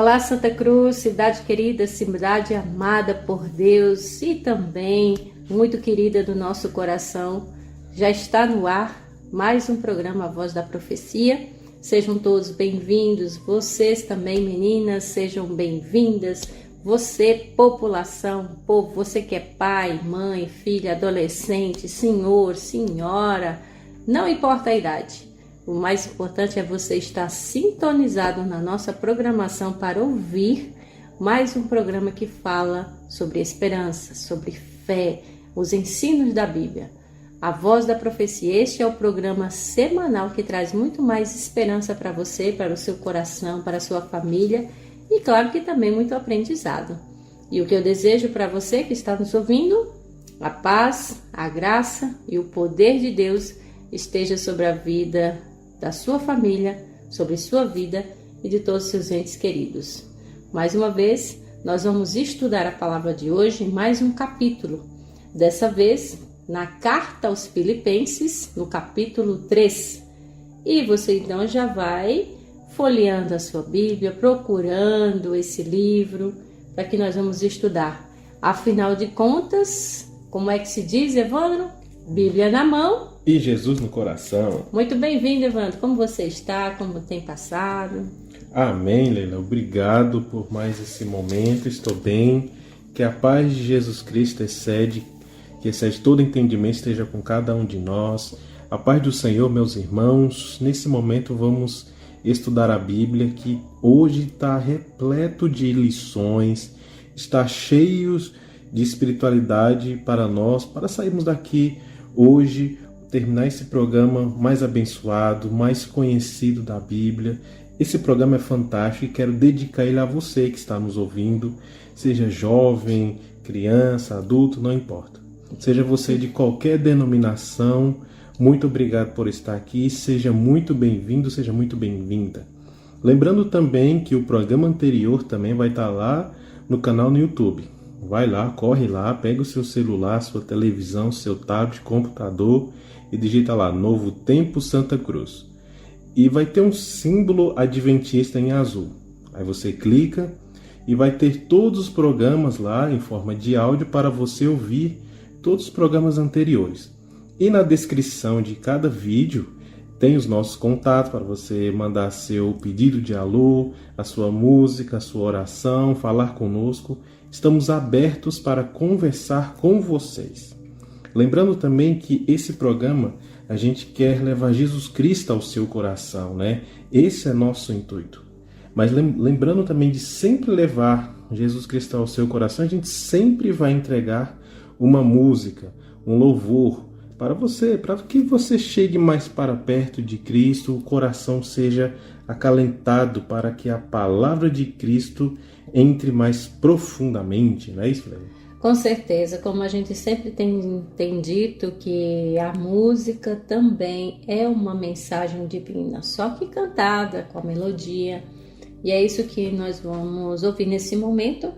Olá, Santa Cruz, cidade querida, cidade amada por Deus e também muito querida do nosso coração. Já está no ar mais um programa A Voz da Profecia. Sejam todos bem-vindos, vocês também, meninas, sejam bem-vindas. Você, população, povo, você que é pai, mãe, filha, adolescente, senhor, senhora, não importa a idade. O mais importante é você estar sintonizado na nossa programação para ouvir mais um programa que fala sobre esperança, sobre fé, os ensinos da Bíblia. A Voz da Profecia, este é o programa semanal que traz muito mais esperança para você, para o seu coração, para a sua família e claro que também muito aprendizado. E o que eu desejo para você que está nos ouvindo, a paz, a graça e o poder de Deus esteja sobre a vida da sua família, sobre sua vida e de todos os seus entes queridos. Mais uma vez, nós vamos estudar a palavra de hoje em mais um capítulo. Dessa vez, na Carta aos Filipenses, no capítulo 3. E você então já vai folheando a sua Bíblia, procurando esse livro, para que nós vamos estudar. Afinal de contas, como é que se diz, Evandro? Bíblia na mão e Jesus no coração. Muito bem-vindo, Evandro. Como você está? Como tem passado? Amém, Leila. Obrigado por mais esse momento. Estou bem. Que a paz de Jesus Cristo que excede todo entendimento, esteja com cada um de nós. A paz do Senhor, meus irmãos. Nesse momento vamos estudar a Bíblia, que hoje está repleto de lições, está cheio de espiritualidade para nós, para sairmos daqui hoje, terminar esse programa mais abençoado, mais conhecido da Bíblia. Esse programa é fantástico e quero dedicar ele a você que está nos ouvindo, seja jovem, criança, adulto, não importa. Seja você de qualquer denominação, muito obrigado por estar aqui, seja muito bem-vindo, seja muito bem-vinda. Lembrando também que o programa anterior também vai estar lá no canal no YouTube. Vai lá, corre lá, pega o seu celular, sua televisão, seu tablet, computador e digita lá, Novo Tempo Santa Cruz. E vai ter um símbolo adventista em azul. Aí você clica e vai ter todos os programas lá em forma de áudio para você ouvir todos os programas anteriores. E na descrição de cada vídeo tem os nossos contatos para você mandar seu pedido de alô, a sua música, a sua oração, falar conosco. Estamos abertos para conversar com vocês. Lembrando também que esse programa a gente quer levar Jesus Cristo ao seu coração, né? Esse é nosso intuito. Mas lembrando também de sempre levar Jesus Cristo ao seu coração, a gente sempre vai entregar uma música, um louvor para você, para que você chegue mais para perto de Cristo, o coração seja acalentado para que a palavra de Cristo entre mais profundamente, não é isso, Fred? Com certeza, como a gente sempre tem dito que a música também é uma mensagem divina, só que cantada com a melodia. E é isso que nós vamos ouvir nesse momento.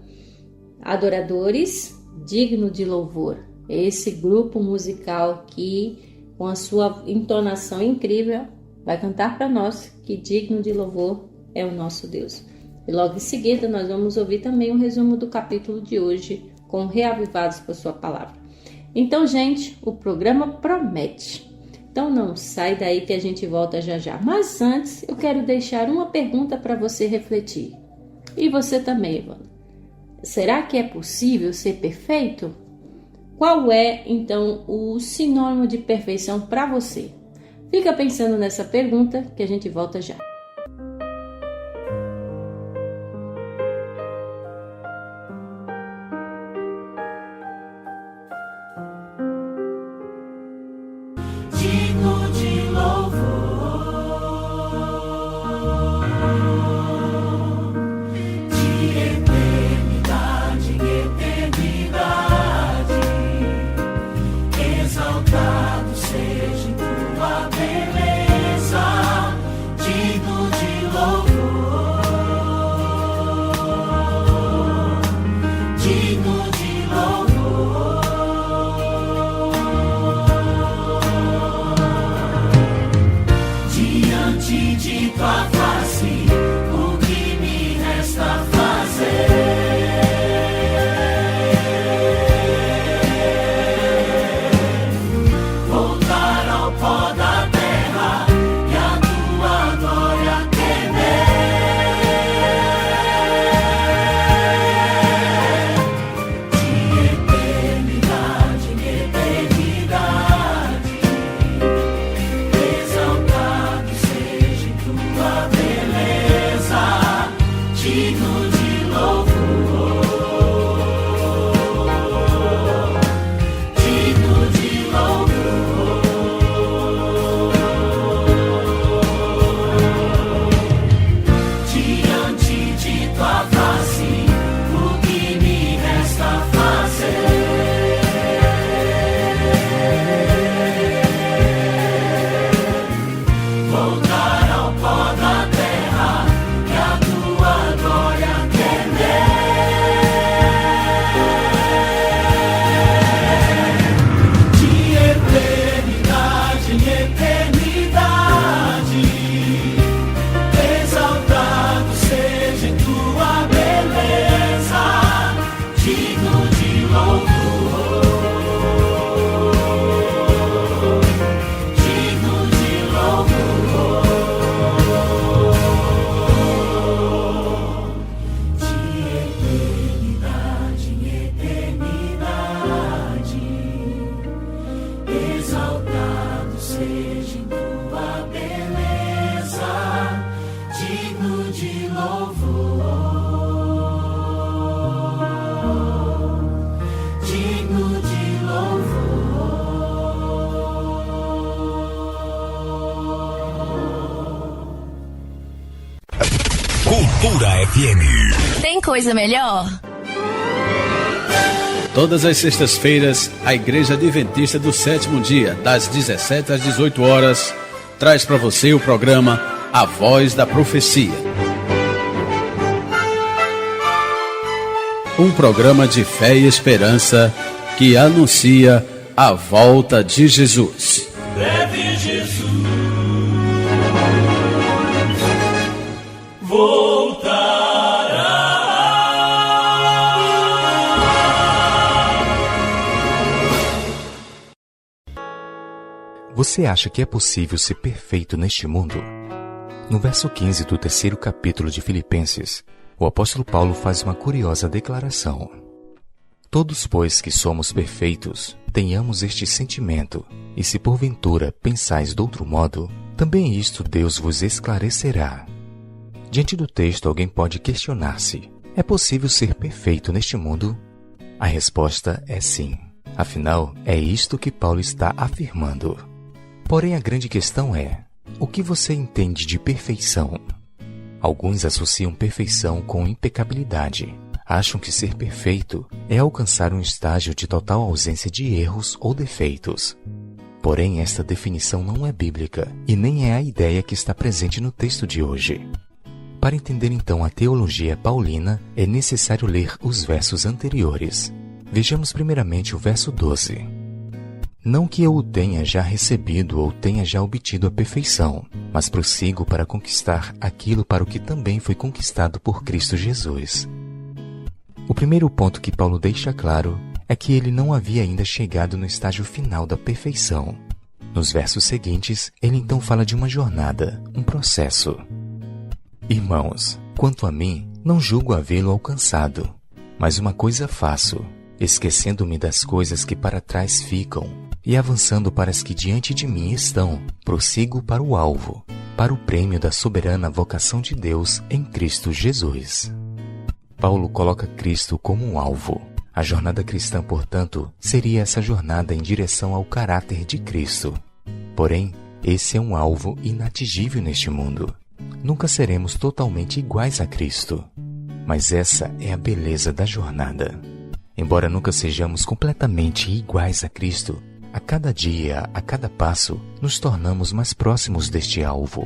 Adoradores, digno de louvor. Esse grupo musical que, com a sua entonação incrível, vai cantar para nós que digno de louvor é o nosso Deus. E logo em seguida nós vamos ouvir também um resumo do capítulo de hoje, com Reavivados por sua palavra. Então, gente, o programa promete. Então não sai daí que a gente volta já já. Mas antes, eu quero deixar uma pergunta para você refletir. E você também, Evandro. Será que é possível ser perfeito? Qual é, então, o sinônimo de perfeição para você? Fica pensando nessa pergunta que a gente volta já. Diante de tua face, o que me resta seja em tua beleza, digno de louvor, digno de louvor. Cultura FM. Tem coisa melhor? Todas as sextas-feiras, a Igreja Adventista do Sétimo Dia, das 17 às 18 horas, traz para você o programa A Voz da Profecia. Um programa de fé e esperança que anuncia a volta de Jesus. Breve Jesus voltará. Você acha que é possível ser perfeito neste mundo? No verso 15 do 3º capítulo de Filipenses, o apóstolo Paulo faz uma curiosa declaração. Todos, pois, que somos perfeitos, tenhamos este sentimento, e se porventura pensais de outro modo, também isto Deus vos esclarecerá. Diante do texto, alguém pode questionar-se: é possível ser perfeito neste mundo? A resposta é sim. Afinal, é isto que Paulo está afirmando. Porém, a grande questão é: o que você entende de perfeição? Alguns associam perfeição com impecabilidade. Acham que ser perfeito é alcançar um estágio de total ausência de erros ou defeitos. Porém, esta definição não é bíblica e nem é a ideia que está presente no texto de hoje. Para entender então a teologia paulina, é necessário ler os versos anteriores. Vejamos primeiramente o verso 12. Não que eu o tenha já recebido ou tenha já obtido a perfeição, mas prossigo para conquistar aquilo para o que também foi conquistado por Cristo Jesus. O primeiro ponto que Paulo deixa claro é que ele não havia ainda chegado no estágio final da perfeição. Nos versos seguintes, ele então fala de uma jornada, um processo. Irmãos, quanto a mim, não julgo havê-lo alcançado, mas uma coisa faço, esquecendo-me das coisas que para trás ficam, e avançando para as que diante de mim estão, prossigo para o alvo, para o prêmio da soberana vocação de Deus em Cristo Jesus. Paulo coloca Cristo como um alvo. A jornada cristã, portanto, seria essa jornada em direção ao caráter de Cristo. Porém, esse é um alvo inatingível neste mundo. Nunca seremos totalmente iguais a Cristo. Mas essa é a beleza da jornada. Embora nunca sejamos completamente iguais a Cristo, a cada dia, a cada passo, nos tornamos mais próximos deste alvo.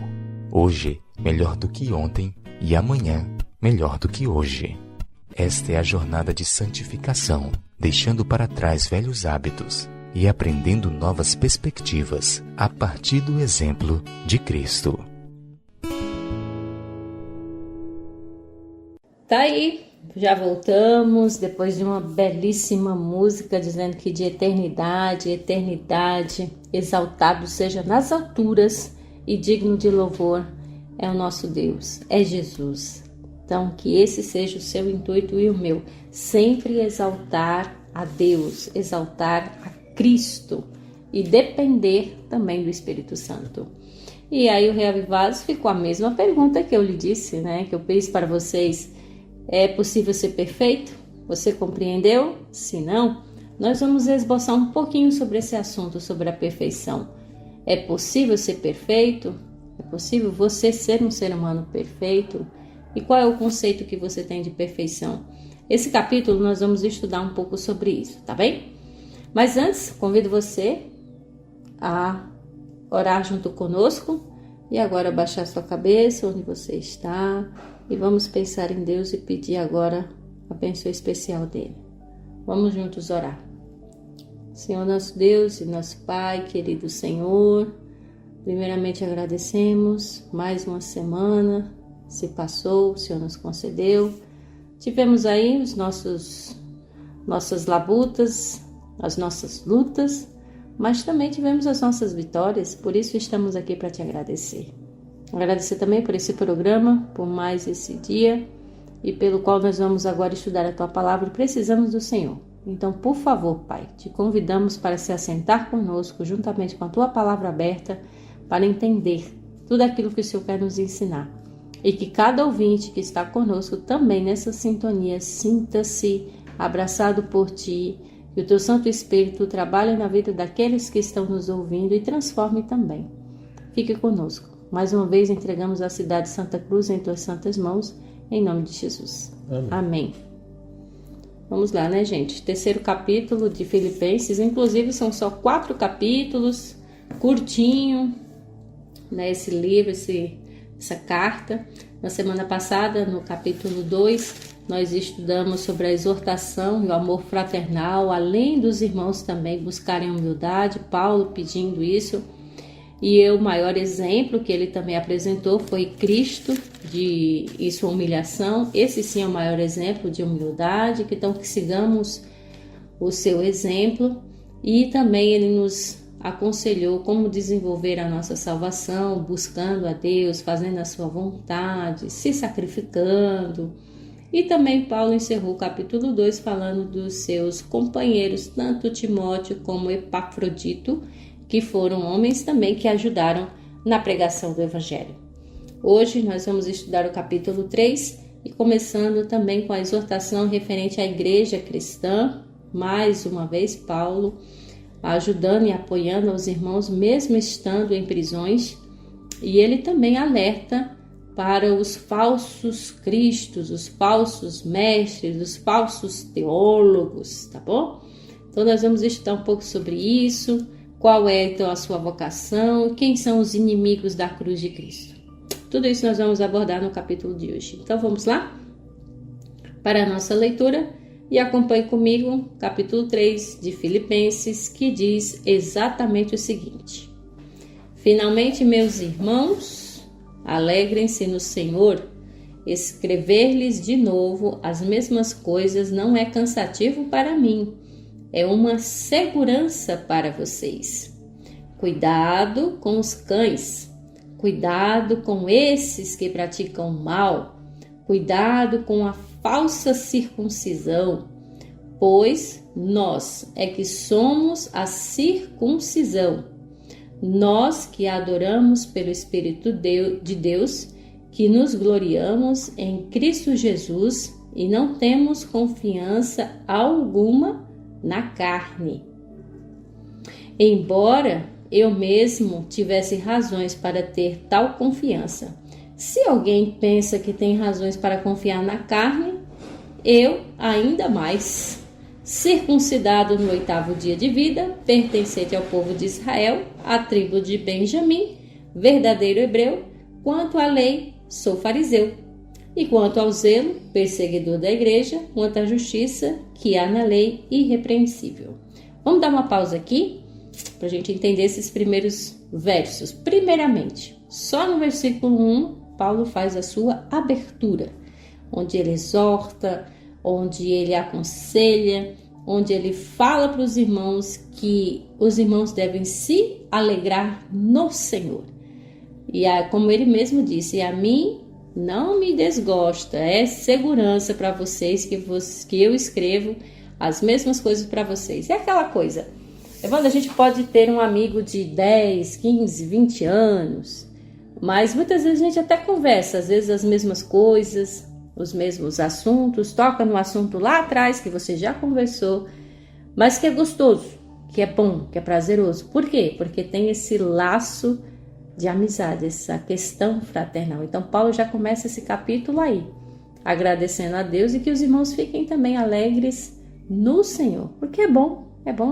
Hoje, melhor do que ontem, e amanhã, melhor do que hoje. Esta é a jornada de santificação, deixando para trás velhos hábitos e aprendendo novas perspectivas a partir do exemplo de Cristo. Tá aí, já voltamos depois de uma belíssima música dizendo que de eternidade, eternidade, exaltado seja nas alturas e digno de louvor é o nosso Deus, é Jesus. Então, que esse seja o seu intuito e o meu, sempre exaltar a Deus, exaltar a Cristo e depender também do Espírito Santo. E aí o Reavivados ficou a mesma pergunta que eu lhe disse, né? Que eu fiz para vocês. É possível ser perfeito? Você compreendeu? Se não, nós vamos esboçar um pouquinho sobre esse assunto, sobre a perfeição. É possível ser perfeito? É possível você ser um ser humano perfeito? E qual é o conceito que você tem de perfeição? Esse capítulo nós vamos estudar um pouco sobre isso, tá bem? Mas antes, convido você a orar junto conosco e agora baixar sua cabeça onde você está e vamos pensar em Deus e pedir agora a bênção especial dele. Vamos juntos orar. Senhor nosso Deus e nosso Pai, querido Senhor, primeiramente agradecemos mais uma semana se passou, o Senhor nos concedeu. Tivemos aí nossas labutas, as nossas lutas, mas também tivemos as nossas vitórias, por isso estamos aqui para te agradecer. Agradecer também por esse programa, por mais esse dia e pelo qual nós vamos agora estudar a tua palavra. Precisamos do Senhor. Então, por favor, Pai, te convidamos para se assentar conosco, juntamente com a Tua palavra aberta, para entender tudo aquilo que o Senhor quer nos ensinar. E que cada ouvinte que está conosco também nessa sintonia sinta-se abraçado por Ti, que o Teu Santo Espírito trabalhe na vida daqueles que estão nos ouvindo e transforme também. Fique conosco. Mais uma vez entregamos a cidade de Santa Cruz em Tuas santas mãos, em nome de Jesus. Amém. Amém. Vamos lá, né, gente? Terceiro capítulo de Filipenses, inclusive são só 4 capítulos, curtinho, né, esse livro, essa carta. Na semana passada, no capítulo 2, nós estudamos sobre a exortação e o amor fraternal, além dos irmãos também buscarem humildade, Paulo pedindo isso. E o maior exemplo que ele também apresentou foi Cristo e sua humilhação. Esse sim é o maior exemplo de humildade, então que sigamos o seu exemplo. E também ele nos aconselhou como desenvolver a nossa salvação, buscando a Deus, fazendo a sua vontade, se sacrificando. E também Paulo encerrou o capítulo 2 falando dos seus companheiros, tanto Timóteo como Epafrodito, que foram homens também que ajudaram na pregação do Evangelho. Hoje nós vamos estudar o capítulo 3 e começando também com a exortação referente à igreja cristã. Mais uma vez, Paulo ajudando e apoiando os irmãos, mesmo estando em prisões. E ele também alerta para os falsos cristos, os falsos mestres, os falsos teólogos, tá bom? Então nós vamos estudar um pouco sobre isso. Qual é, então, a sua vocação? Quem são os inimigos da cruz de Cristo? Tudo isso nós vamos abordar no capítulo de hoje. Então, vamos lá para a nossa leitura e acompanhe comigo capítulo 3 de Filipenses, que diz exatamente o seguinte: Finalmente, meus irmãos, alegrem-se no Senhor. Escrever-lhes de novo as mesmas coisas não é cansativo para mim. É uma segurança para vocês. Cuidado com os cães. Cuidado com esses que praticam mal. Cuidado com a falsa circuncisão. Pois nós é que somos a circuncisão. Nós que adoramos pelo Espírito de Deus, que nos gloriamos em Cristo Jesus e não temos confiança alguma na carne. Embora eu mesmo tivesse razões para ter tal confiança, se alguém pensa que tem razões para confiar na carne, eu ainda mais. Circuncidado no 8º dia de vida, pertencente ao povo de Israel, à tribo de Benjamim, verdadeiro hebreu, quanto à lei, sou fariseu. E quanto ao zelo, perseguidor da igreja, quanto à justiça que há na lei, irrepreensível. Vamos dar uma pausa aqui para a gente entender esses primeiros versos. Primeiramente, só no versículo 1, Paulo faz a sua abertura, onde ele exorta, onde ele aconselha, onde ele fala para os irmãos que os irmãos devem se alegrar no Senhor. E como ele mesmo disse, a mim não me desgosta, é segurança para vocês que eu escrevo as mesmas coisas para vocês. É aquela coisa, Evandro, a gente pode ter um amigo de 10, 15, 20 anos, mas muitas vezes a gente até conversa, às vezes as mesmas coisas, os mesmos assuntos, toca no assunto lá atrás que você já conversou, mas que é gostoso, que é bom, que é prazeroso. Por quê? Porque tem esse laço de amizade, essa questão fraternal. Então Paulo já começa esse capítulo aí, agradecendo a Deus e que os irmãos fiquem também alegres no Senhor, porque é bom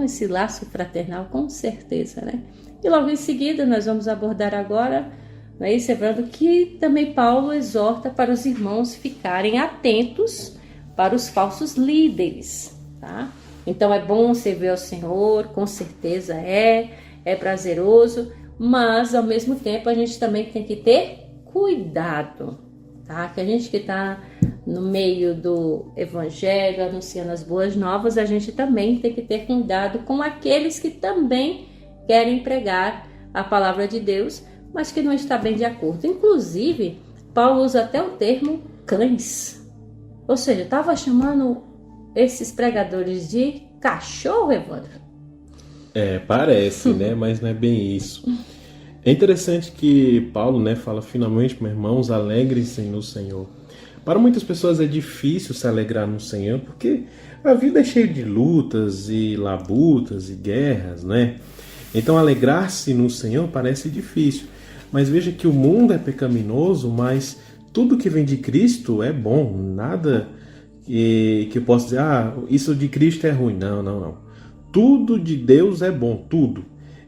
esse laço fraternal, com certeza, né? E logo em seguida nós vamos abordar agora, né, Evandro, que também Paulo exorta para os irmãos ficarem atentos para os falsos líderes, tá? Então é bom servir ao Senhor, com certeza é prazeroso, mas ao mesmo tempo a gente também tem que ter cuidado, tá? Que a gente que está no meio do Evangelho, anunciando as boas novas, a gente também tem que ter cuidado com aqueles que também querem pregar a palavra de Deus, mas que não está bem de acordo. Inclusive, Paulo usa até o termo cães, ou seja, estava chamando esses pregadores de cachorro, Evandro? Parece, né? Mas não é bem isso. É interessante que Paulo, né, fala finalmente, meus irmãos, alegrem-se no Senhor. Para muitas pessoas é difícil se alegrar no Senhor, porque a vida é cheia de lutas e labutas e guerras, né? Então alegrar-se no Senhor parece difícil. Mas veja que o mundo é pecaminoso, mas tudo que vem de Cristo é bom. Nada que eu possa dizer, isso de Cristo é ruim. Não. Tudo de Deus é bom, tudo.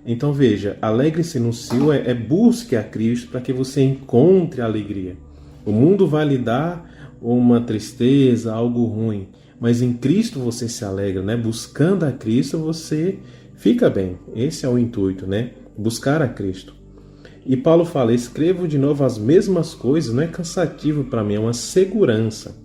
Então veja, alegre-se no Senhor busque a Cristo para que você encontre alegria. O mundo vai lhe dar uma tristeza, algo ruim, mas em Cristo você se alegra, né? Buscando a Cristo você fica bem. Esse é o intuito, né? Buscar a Cristo. E Paulo fala, escrevo de novo as mesmas coisas, não é cansativo para mim, é uma segurança.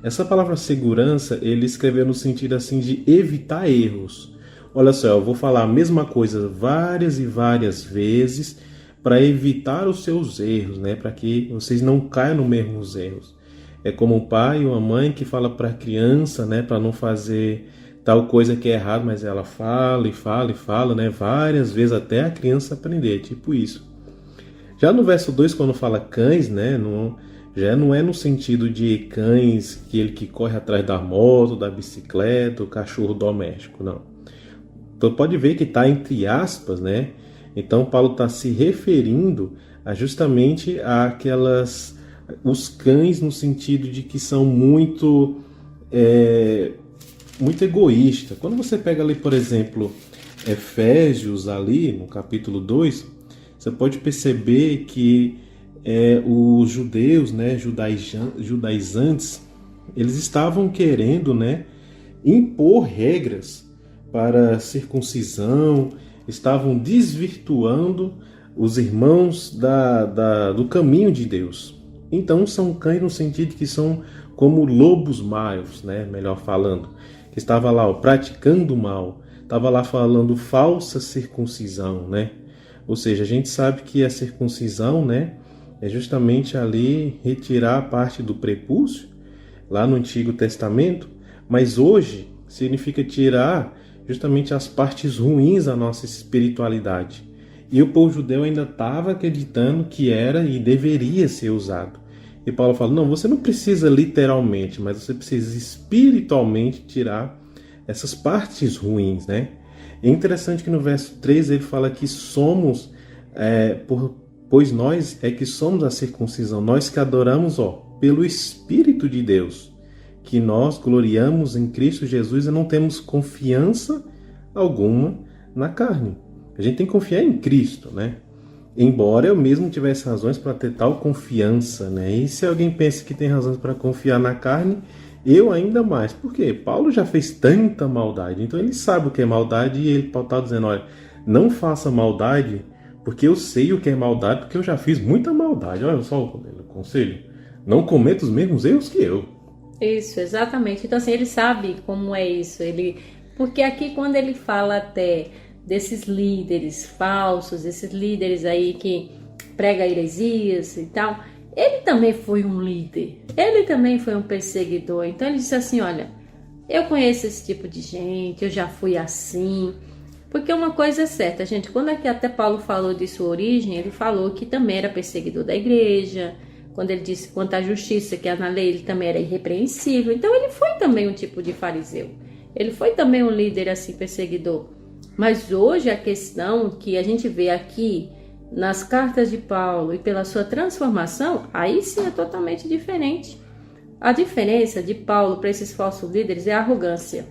Essa palavra segurança, ele escreveu no sentido assim de evitar erros. Olha só, eu vou falar a mesma coisa várias e várias vezes para evitar os seus erros, né? Para que vocês não caiam nos mesmos erros. É como um pai ou uma mãe que fala para a criança, né? Para não fazer tal coisa que é errado, mas ela fala e fala e fala, né? Várias vezes até a criança aprender, tipo isso. Já no verso 2, quando fala cães, né? Já não é no sentido de cães, aquele que corre atrás da moto, da bicicleta, o cachorro doméstico, não. Então pode ver que está entre aspas, né? Então Paulo está se referindo justamente os cães no sentido de que são muito egoístas. Quando você pega ali, por exemplo, Efésios ali no capítulo 2, você pode perceber que os judeus, né, judaizantes, eles estavam querendo, né, impor regras para circuncisão, estavam desvirtuando os irmãos do caminho de Deus. Então são cães no sentido que são como lobos maus, né? Melhor falando, que estava lá praticando o mal, estava lá falando falsa circuncisão, né? Ou seja, a gente sabe que a circuncisão, né, é justamente ali retirar a parte do prepúcio, lá no Antigo Testamento, mas hoje significa tirar justamente as partes ruins da nossa espiritualidade. E o povo judeu ainda estava acreditando que era e deveria ser usado. E Paulo fala, não, você não precisa literalmente, mas você precisa espiritualmente tirar essas partes ruins, né? É interessante que no verso 3 ele fala que somos, pois nós é que somos a circuncisão, nós que adoramos pelo Espírito de Deus, que nós gloriamos em Cristo Jesus e não temos confiança alguma na carne. A gente tem que confiar em Cristo, né? Embora eu mesmo tivesse razões para ter tal confiança, né? E se alguém pensa que tem razões para confiar na carne, eu ainda mais. Por quê? Paulo já fez tanta maldade, então ele sabe o que é maldade e ele está dizendo, olha, não faça maldade, porque eu sei o que é maldade, porque eu já fiz muita maldade. Olha só o conselho, não cometa os mesmos erros que eu. Isso, exatamente. Então assim, ele sabe como é isso. Porque aqui quando ele fala até desses líderes falsos, esses líderes aí que pregam heresias e tal, ele também foi um líder, ele também foi um perseguidor. Então ele disse assim, olha, eu conheço esse tipo de gente, eu já fui assim. Porque uma coisa é certa, gente, quando aqui até Paulo falou de sua origem, ele falou que também era perseguidor da igreja. Quando ele disse quanto à justiça que há na lei, ele também era irrepreensível. Então ele foi também um tipo de fariseu. Ele foi também um líder assim, perseguidor. Mas hoje a questão que a gente vê aqui nas cartas de Paulo e pela sua transformação, aí sim é totalmente diferente. A diferença de Paulo para esses falsos líderes é a arrogância.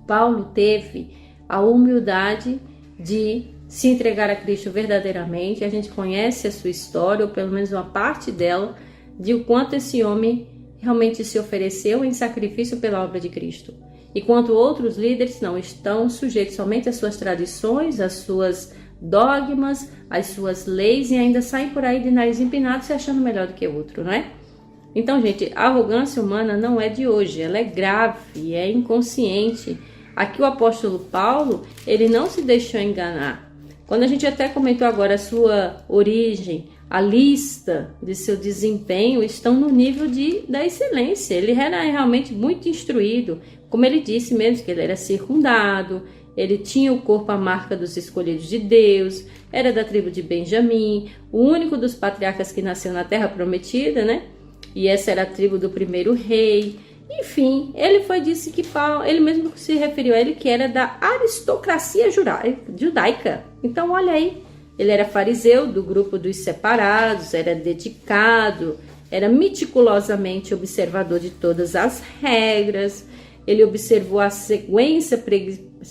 Paulo teve a humildade de se entregar a Cristo verdadeiramente. A gente conhece a sua história, ou pelo menos uma parte dela, de o quanto esse homem realmente se ofereceu em sacrifício pela obra de Cristo. Enquanto outros líderes não, estão sujeitos somente às suas tradições, às suas dogmas, às suas leis, e ainda saem por aí de nariz empinado se achando melhor do que o outro, não é? Então, gente, a arrogância humana não é de hoje, ela é grave, é inconsciente. Aqui o apóstolo Paulo, ele não se deixou enganar. Quando a gente até comentou agora a sua origem, a lista de seu desempenho estão no nível da excelência. Ele era realmente muito instruído, como ele disse mesmo, que ele era circundado, ele tinha o corpo à marca dos escolhidos de Deus, era da tribo de Benjamim, o único dos patriarcas que nasceu na terra prometida, né? E essa era a tribo do primeiro rei. Enfim, disse que Paulo, ele mesmo se referiu a ele que era da aristocracia judaica. Então, olha aí, ele era fariseu do grupo dos separados, era dedicado, era meticulosamente observador de todas as regras, ele observou a sequência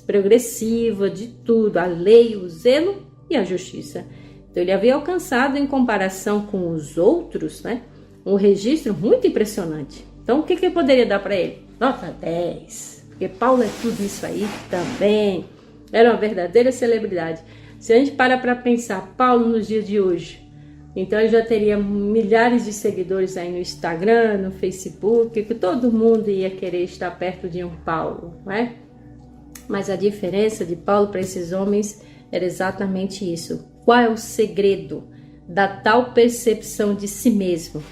progressiva de tudo, a lei, o zelo e a justiça. Então, ele havia alcançado, em comparação com os outros, né, um registro muito impressionante. Então, o que eu poderia dar para ele? Nota 10, porque Paulo é tudo isso aí também, era uma verdadeira celebridade. Se a gente para pensar, Paulo nos dias de hoje, então ele já teria milhares de seguidores aí no Instagram, no Facebook, que todo mundo ia querer estar perto de um Paulo, não é? Mas a diferença de Paulo para esses homens era exatamente isso. Qual é o segredo da tal percepção de si mesmo?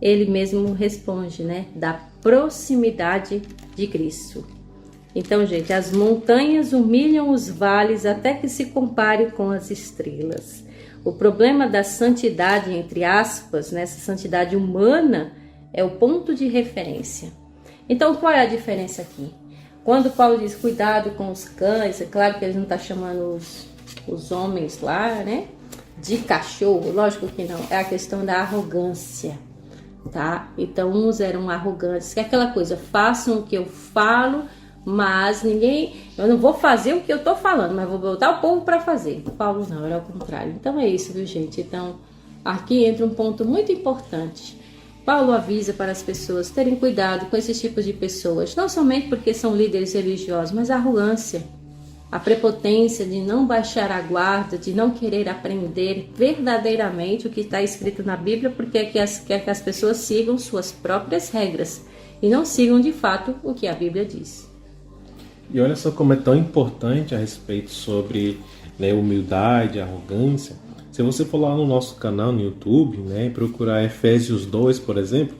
Ele mesmo responde, né? Da proximidade de Cristo. Então, gente, as montanhas humilham os vales até que se compare com as estrelas. O problema da santidade, entre aspas, né, essa santidade humana, é o ponto de referência. Então, qual é a diferença aqui? Quando Paulo diz cuidado com os cães, é claro que ele não está chamando os homens lá, né, de cachorro, lógico que não, é a questão da arrogância, tá? Então, uns eram arrogantes, que é aquela coisa, façam o que eu falo, mas eu não vou fazer o que eu tô falando, mas vou botar o povo para fazer. Paulo não, era ao contrário. Então é isso, viu, gente? Então, aqui entra um ponto muito importante. Paulo avisa para as pessoas terem cuidado com esses tipos de pessoas, não somente porque são líderes religiosos, mas a arrogância, a prepotência de não baixar a guarda, de não querer aprender verdadeiramente o que está escrito na Bíblia, porque quer que as pessoas sigam suas próprias regras e não sigam de fato o que a Bíblia diz. E olha só como é tão importante a respeito sobre, né, humildade, arrogância. Se você for lá no nosso canal no YouTube, né, e procurar Efésios 2, por exemplo,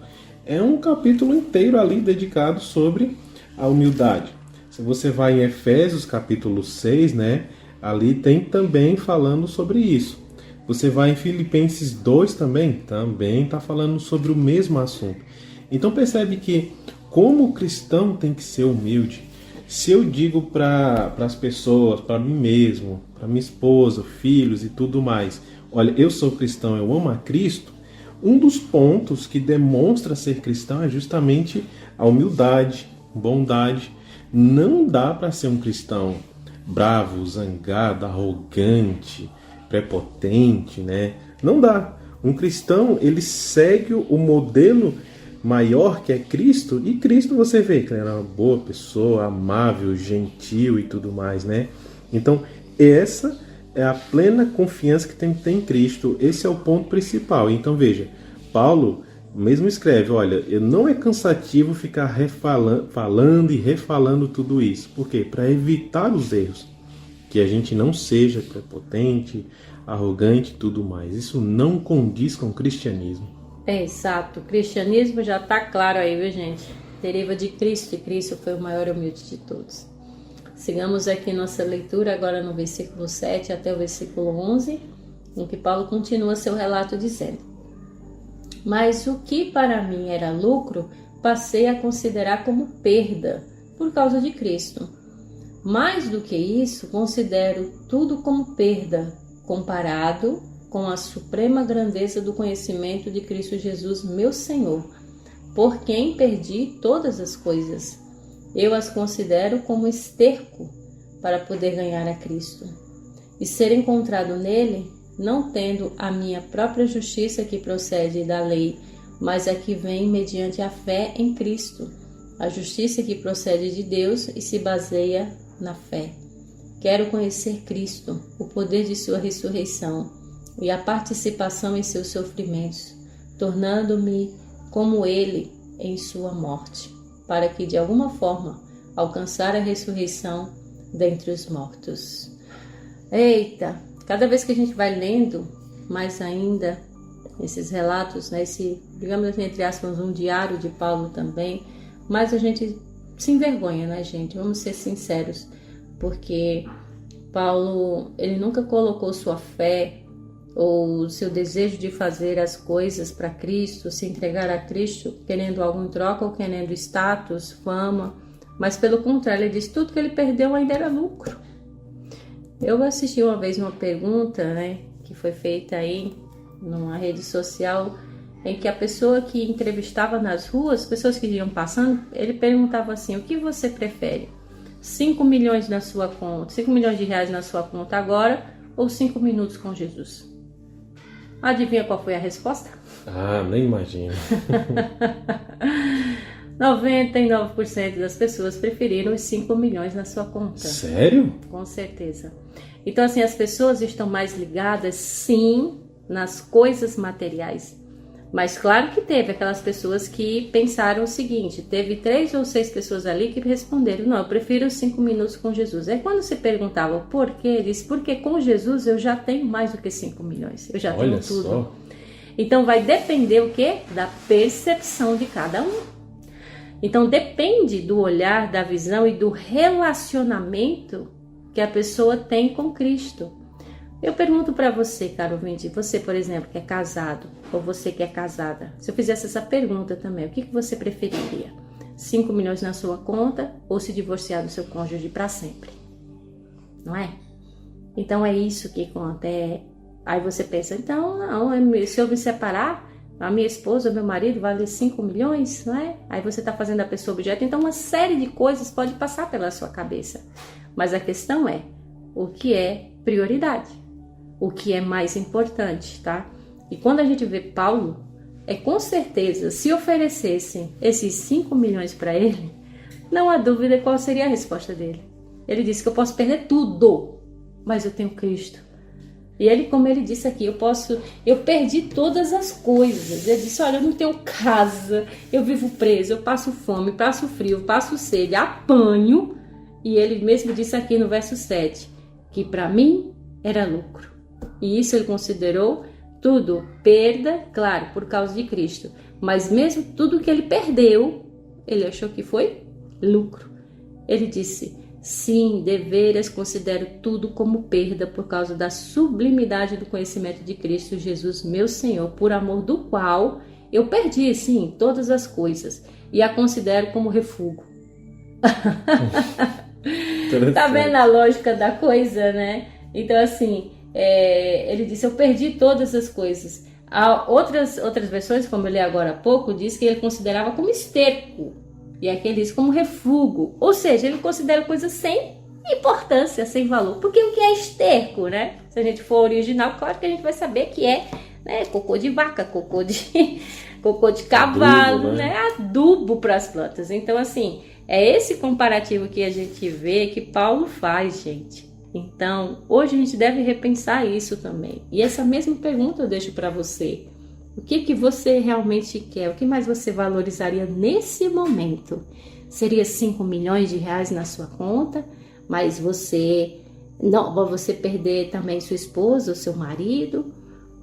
é um capítulo inteiro ali dedicado sobre a humildade. Se você vai em Efésios capítulo 6, né, ali tem também falando sobre isso. Você vai em Filipenses 2 também está falando sobre o mesmo assunto. Então percebe que como o cristão tem que ser humilde. Se eu digo para as pessoas, para mim mesmo, para minha esposa, filhos e tudo mais, olha, eu sou cristão, eu amo a Cristo, um dos pontos que demonstra ser cristão é justamente a humildade, bondade. Não dá para ser um cristão bravo, zangado, arrogante, prepotente, né? Não dá. Um cristão, ele segue o modelo maior que é Cristo, e Cristo você vê que ele era uma boa pessoa, amável, gentil e tudo mais, né? Então, essa é a plena confiança que tem que ter em Cristo, esse é o ponto principal. Então, veja, Paulo mesmo escreve, olha, não é cansativo ficar falando e refalando tudo isso. Por quê? Para evitar os erros, que a gente não seja prepotente, arrogante e tudo mais. Isso não condiz com o cristianismo. É exato, o cristianismo já está claro aí, viu, gente? Deriva de Cristo, e Cristo foi o maior humilde de todos. Sigamos aqui nossa leitura agora no versículo 7 até o versículo 11, em que Paulo continua seu relato dizendo: Mas o que para mim era lucro, passei a considerar como perda, por causa de Cristo. Mais do que isso, considero tudo como perda, comparado com a suprema grandeza do conhecimento de Cristo Jesus, meu Senhor, por quem perdi todas as coisas. Eu as considero como esterco para poder ganhar a Cristo e ser encontrado nele, não tendo a minha própria justiça que procede da lei, mas a que vem mediante a fé em Cristo, a justiça que procede de Deus e se baseia na fé. Quero conhecer Cristo, o poder de sua ressurreição e a participação em seus sofrimentos, tornando-me como ele em sua morte, para que de alguma forma alcançar a ressurreição dentre os mortos. Eita, cada vez que a gente vai lendo, mais ainda esses relatos, né, esse, digamos assim, entre aspas, um diário de Paulo também, mas a gente se envergonha, né, gente? Vamos ser sinceros, porque Paulo, ele nunca colocou sua fé ou seu desejo de fazer as coisas para Cristo, se entregar a Cristo, querendo algo em troca ou querendo status, fama, mas pelo contrário, ele disse tudo que ele perdeu ainda era lucro. Eu assisti uma vez uma pergunta, né, que foi feita aí numa rede social, em que a pessoa que entrevistava nas ruas, pessoas que iam passando, ele perguntava assim: o que você prefere? 5 milhões na sua conta, 5 milhões de reais na sua conta agora ou 5 minutos com Jesus? Adivinha qual foi a resposta? Ah, nem imagino. 99% das pessoas preferiram os 5 milhões na sua conta. Sério? Com certeza. Então, assim, as pessoas estão mais ligadas, sim, nas coisas materiais. Mas claro que teve aquelas pessoas que pensaram o seguinte, teve 3 ou 6 pessoas ali que responderam: não, eu prefiro os 5 minutos com Jesus. Aí quando se perguntava por quê, ele disse: porque com Jesus eu já tenho mais do que 5 milhões, eu já tenho tudo. Só. Então vai depender o quê? Da percepção de cada um. Então depende do olhar, da visão e do relacionamento que a pessoa tem com Cristo. Eu pergunto para você, caro ouvinte, você, por exemplo, que é casado, ou você que é casada, se eu fizesse essa pergunta também, o que você preferiria? 5 milhões na sua conta ou se divorciar do seu cônjuge para sempre? Não é? Então é isso que conta. Aí você pensa, então, não, se eu me separar, a minha esposa, meu marido vale 5 milhões, não é? Aí você está fazendo a pessoa objeto. Então uma série de coisas pode passar pela sua cabeça. Mas a questão é, o que é prioridade? O que é mais importante, tá? E quando a gente vê Paulo, com certeza, se oferecessem esses 5 milhões para ele, não há dúvida qual seria a resposta dele. Ele disse que eu posso perder tudo, mas eu tenho Cristo. E ele, como ele disse aqui, eu perdi todas as coisas. Ele disse: olha, eu não tenho casa, eu vivo preso, eu passo fome, passo frio, passo sede, apanho. E ele mesmo disse aqui no verso 7, que para mim era lucro. E isso ele considerou tudo perda, claro, por causa de Cristo. Mas mesmo tudo que ele perdeu, ele achou que foi lucro. Ele disse: sim, deveras considero tudo como perda por causa da sublimidade do conhecimento de Cristo Jesus, meu Senhor, por amor do qual eu perdi, sim, todas as coisas e a considero como refúgio. Tá vendo a lógica da coisa, né? Então, assim, ele disse: eu perdi todas as coisas. Há outras versões, como eu li agora há pouco, diz que ele considerava como esterco. E aqui ele diz como refúgio. Ou seja, ele considera coisas sem importância, sem valor. Porque o que é esterco, né? Se a gente for original, claro que a gente vai saber que é, né, cocô de vaca, cocô de cavalo, adubo, né? Adubo para as plantas. Então, assim, é esse comparativo que a gente vê que Paulo faz, gente. Então, hoje a gente deve repensar isso também. E essa mesma pergunta eu deixo para você. O que você realmente quer? O que mais você valorizaria nesse momento? Seria 5 milhões de reais na sua conta, mas você perder também sua esposa ou seu marido?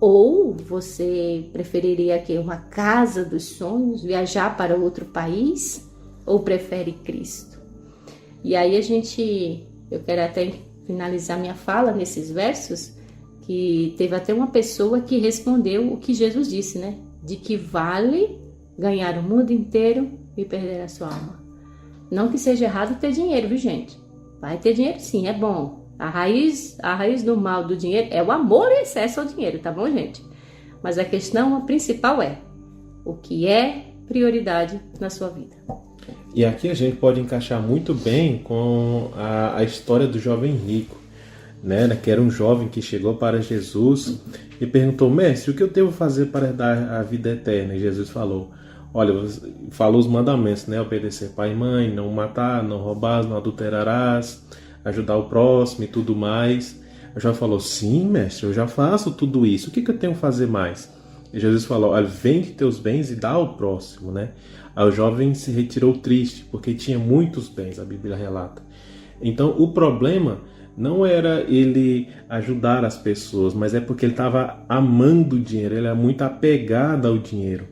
Ou você preferiria aqui uma casa dos sonhos, viajar para outro país? Ou prefere Cristo? E aí eu quero até finalizar minha fala nesses versos, que teve até uma pessoa que respondeu o que Jesus disse, né? De que vale ganhar o mundo inteiro e perder a sua alma. Não que seja errado ter dinheiro, viu, gente? Vai ter dinheiro sim, é bom. A raiz do mal do dinheiro é o amor e excesso ao dinheiro, tá bom, gente? Mas a questão principal é o que é prioridade na sua vida. E aqui a gente pode encaixar muito bem com a história do jovem rico, né? Que era um jovem que chegou para Jesus e perguntou: mestre, o que eu devo fazer para herdar a vida eterna? E Jesus falou: olha, falou os mandamentos, né? Obedecer pai e mãe, não matar, não roubar, não adulterarás, ajudar o próximo e tudo mais. O jovem falou: sim, mestre, eu já faço tudo isso, o que eu tenho que fazer mais? E Jesus falou: olha, vende teus bens e dá ao próximo, né? Aí o jovem se retirou triste, porque tinha muitos bens, a Bíblia relata. Então o problema não era ele ajudar as pessoas, mas é porque ele estava amando o dinheiro, ele era muito apegado ao dinheiro.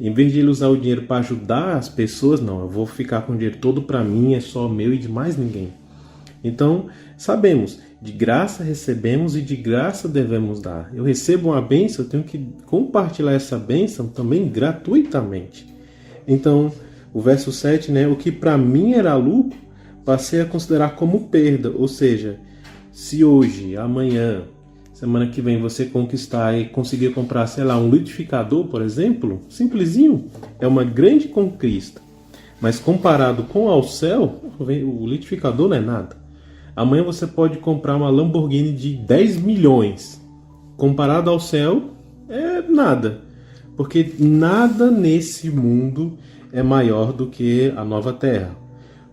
Em vez de ele usar o dinheiro para ajudar as pessoas, não, eu vou ficar com o dinheiro todo para mim, é só meu e de mais ninguém. Então, sabemos, de graça recebemos e de graça devemos dar. Eu recebo uma bênção, eu tenho que compartilhar essa bênção também gratuitamente. Então, o verso 7, né, o que para mim era lucro, passei a considerar como perda. Ou seja, se hoje, amanhã, semana que vem você conquistar e conseguir comprar, sei lá, um liquidificador, por exemplo, simplesinho, é uma grande conquista. Mas comparado com ao céu, o liquidificador não é nada. Amanhã você pode comprar uma Lamborghini de 10 milhões. Comparado ao céu, é nada. Porque nada nesse mundo é maior do que a nova terra.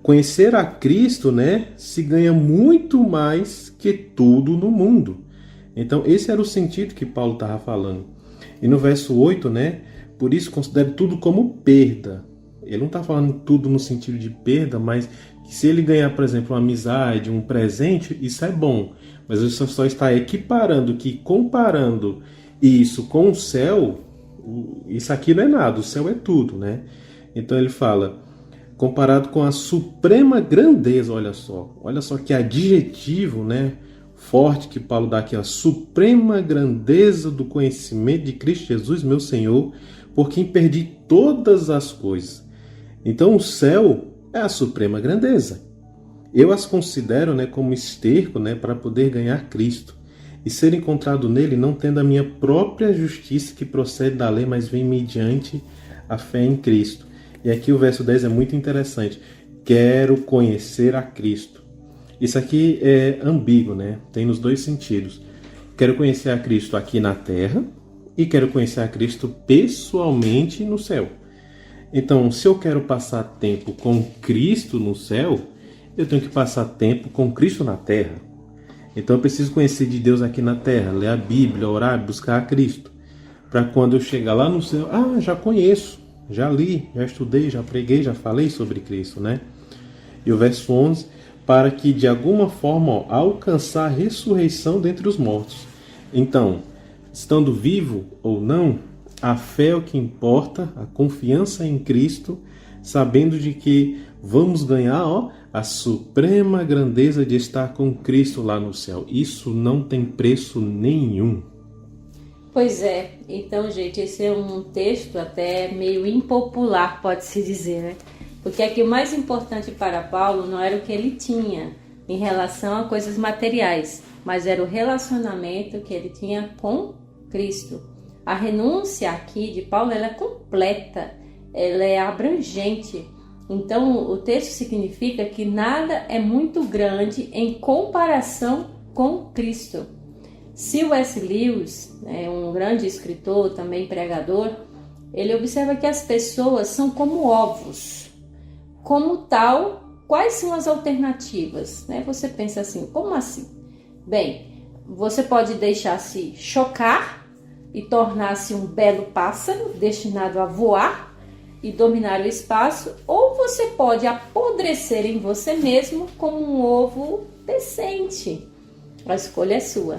Conhecer a Cristo, né, se ganha muito mais que tudo no mundo. Então, esse era o sentido que Paulo estava falando. E no verso 8, né, por isso considere tudo como perda. Ele não está falando tudo no sentido de perda, mas que se ele ganhar, por exemplo, uma amizade, um presente, isso é bom. Mas ele só está equiparando, que comparando isso com o céu, isso aqui não é nada, o céu é tudo, né? Então ele fala, comparado com a suprema grandeza, olha só que adjetivo, né, forte que Paulo dá aqui, a suprema grandeza do conhecimento de Cristo Jesus, meu Senhor, por quem perdi todas as coisas. Então o céu é a suprema grandeza. Eu as considero, né, como esterco, né, para poder ganhar Cristo e ser encontrado nele, não tendo a minha própria justiça que procede da lei, mas vem mediante a fé em Cristo. E aqui o verso 10 é muito interessante. Quero conhecer a Cristo. Isso aqui é ambíguo, né? Tem nos dois sentidos. Quero conhecer a Cristo aqui na terra e quero conhecer a Cristo pessoalmente no céu. Então, se eu quero passar tempo com Cristo no céu, eu tenho que passar tempo com Cristo na terra. Então eu preciso conhecer de Deus aqui na terra, ler a Bíblia, orar, buscar a Cristo. Para quando eu chegar lá no céu, já conheço, já li, já estudei, já preguei, já falei sobre Cristo, né? E o verso 11, para que de alguma forma alcançar a ressurreição dentre os mortos. Então, estando vivo ou não, a fé é o que importa, a confiança em Cristo, sabendo de que vamos ganhar a suprema grandeza de estar com Cristo lá no céu. Isso não tem preço nenhum. Pois é, então, gente, esse é um texto até meio impopular, pode-se dizer, né? Porque aqui o mais importante para Paulo não era o que ele tinha em relação a coisas materiais, mas era o relacionamento que ele tinha com Cristo. A renúncia aqui de Paulo, ela é completa, ela é abrangente. Então, o texto significa que nada é muito grande em comparação com Cristo. C.S. Lewis, um grande escritor, também pregador, ele observa que as pessoas são como ovos. Como tal, quais são as alternativas? Você pensa assim, como assim? Bem, você pode deixar-se chocar e tornar-se um belo pássaro destinado a voar e dominar o espaço, ou você pode apodrecer em você mesmo como um ovo decente. A escolha é sua.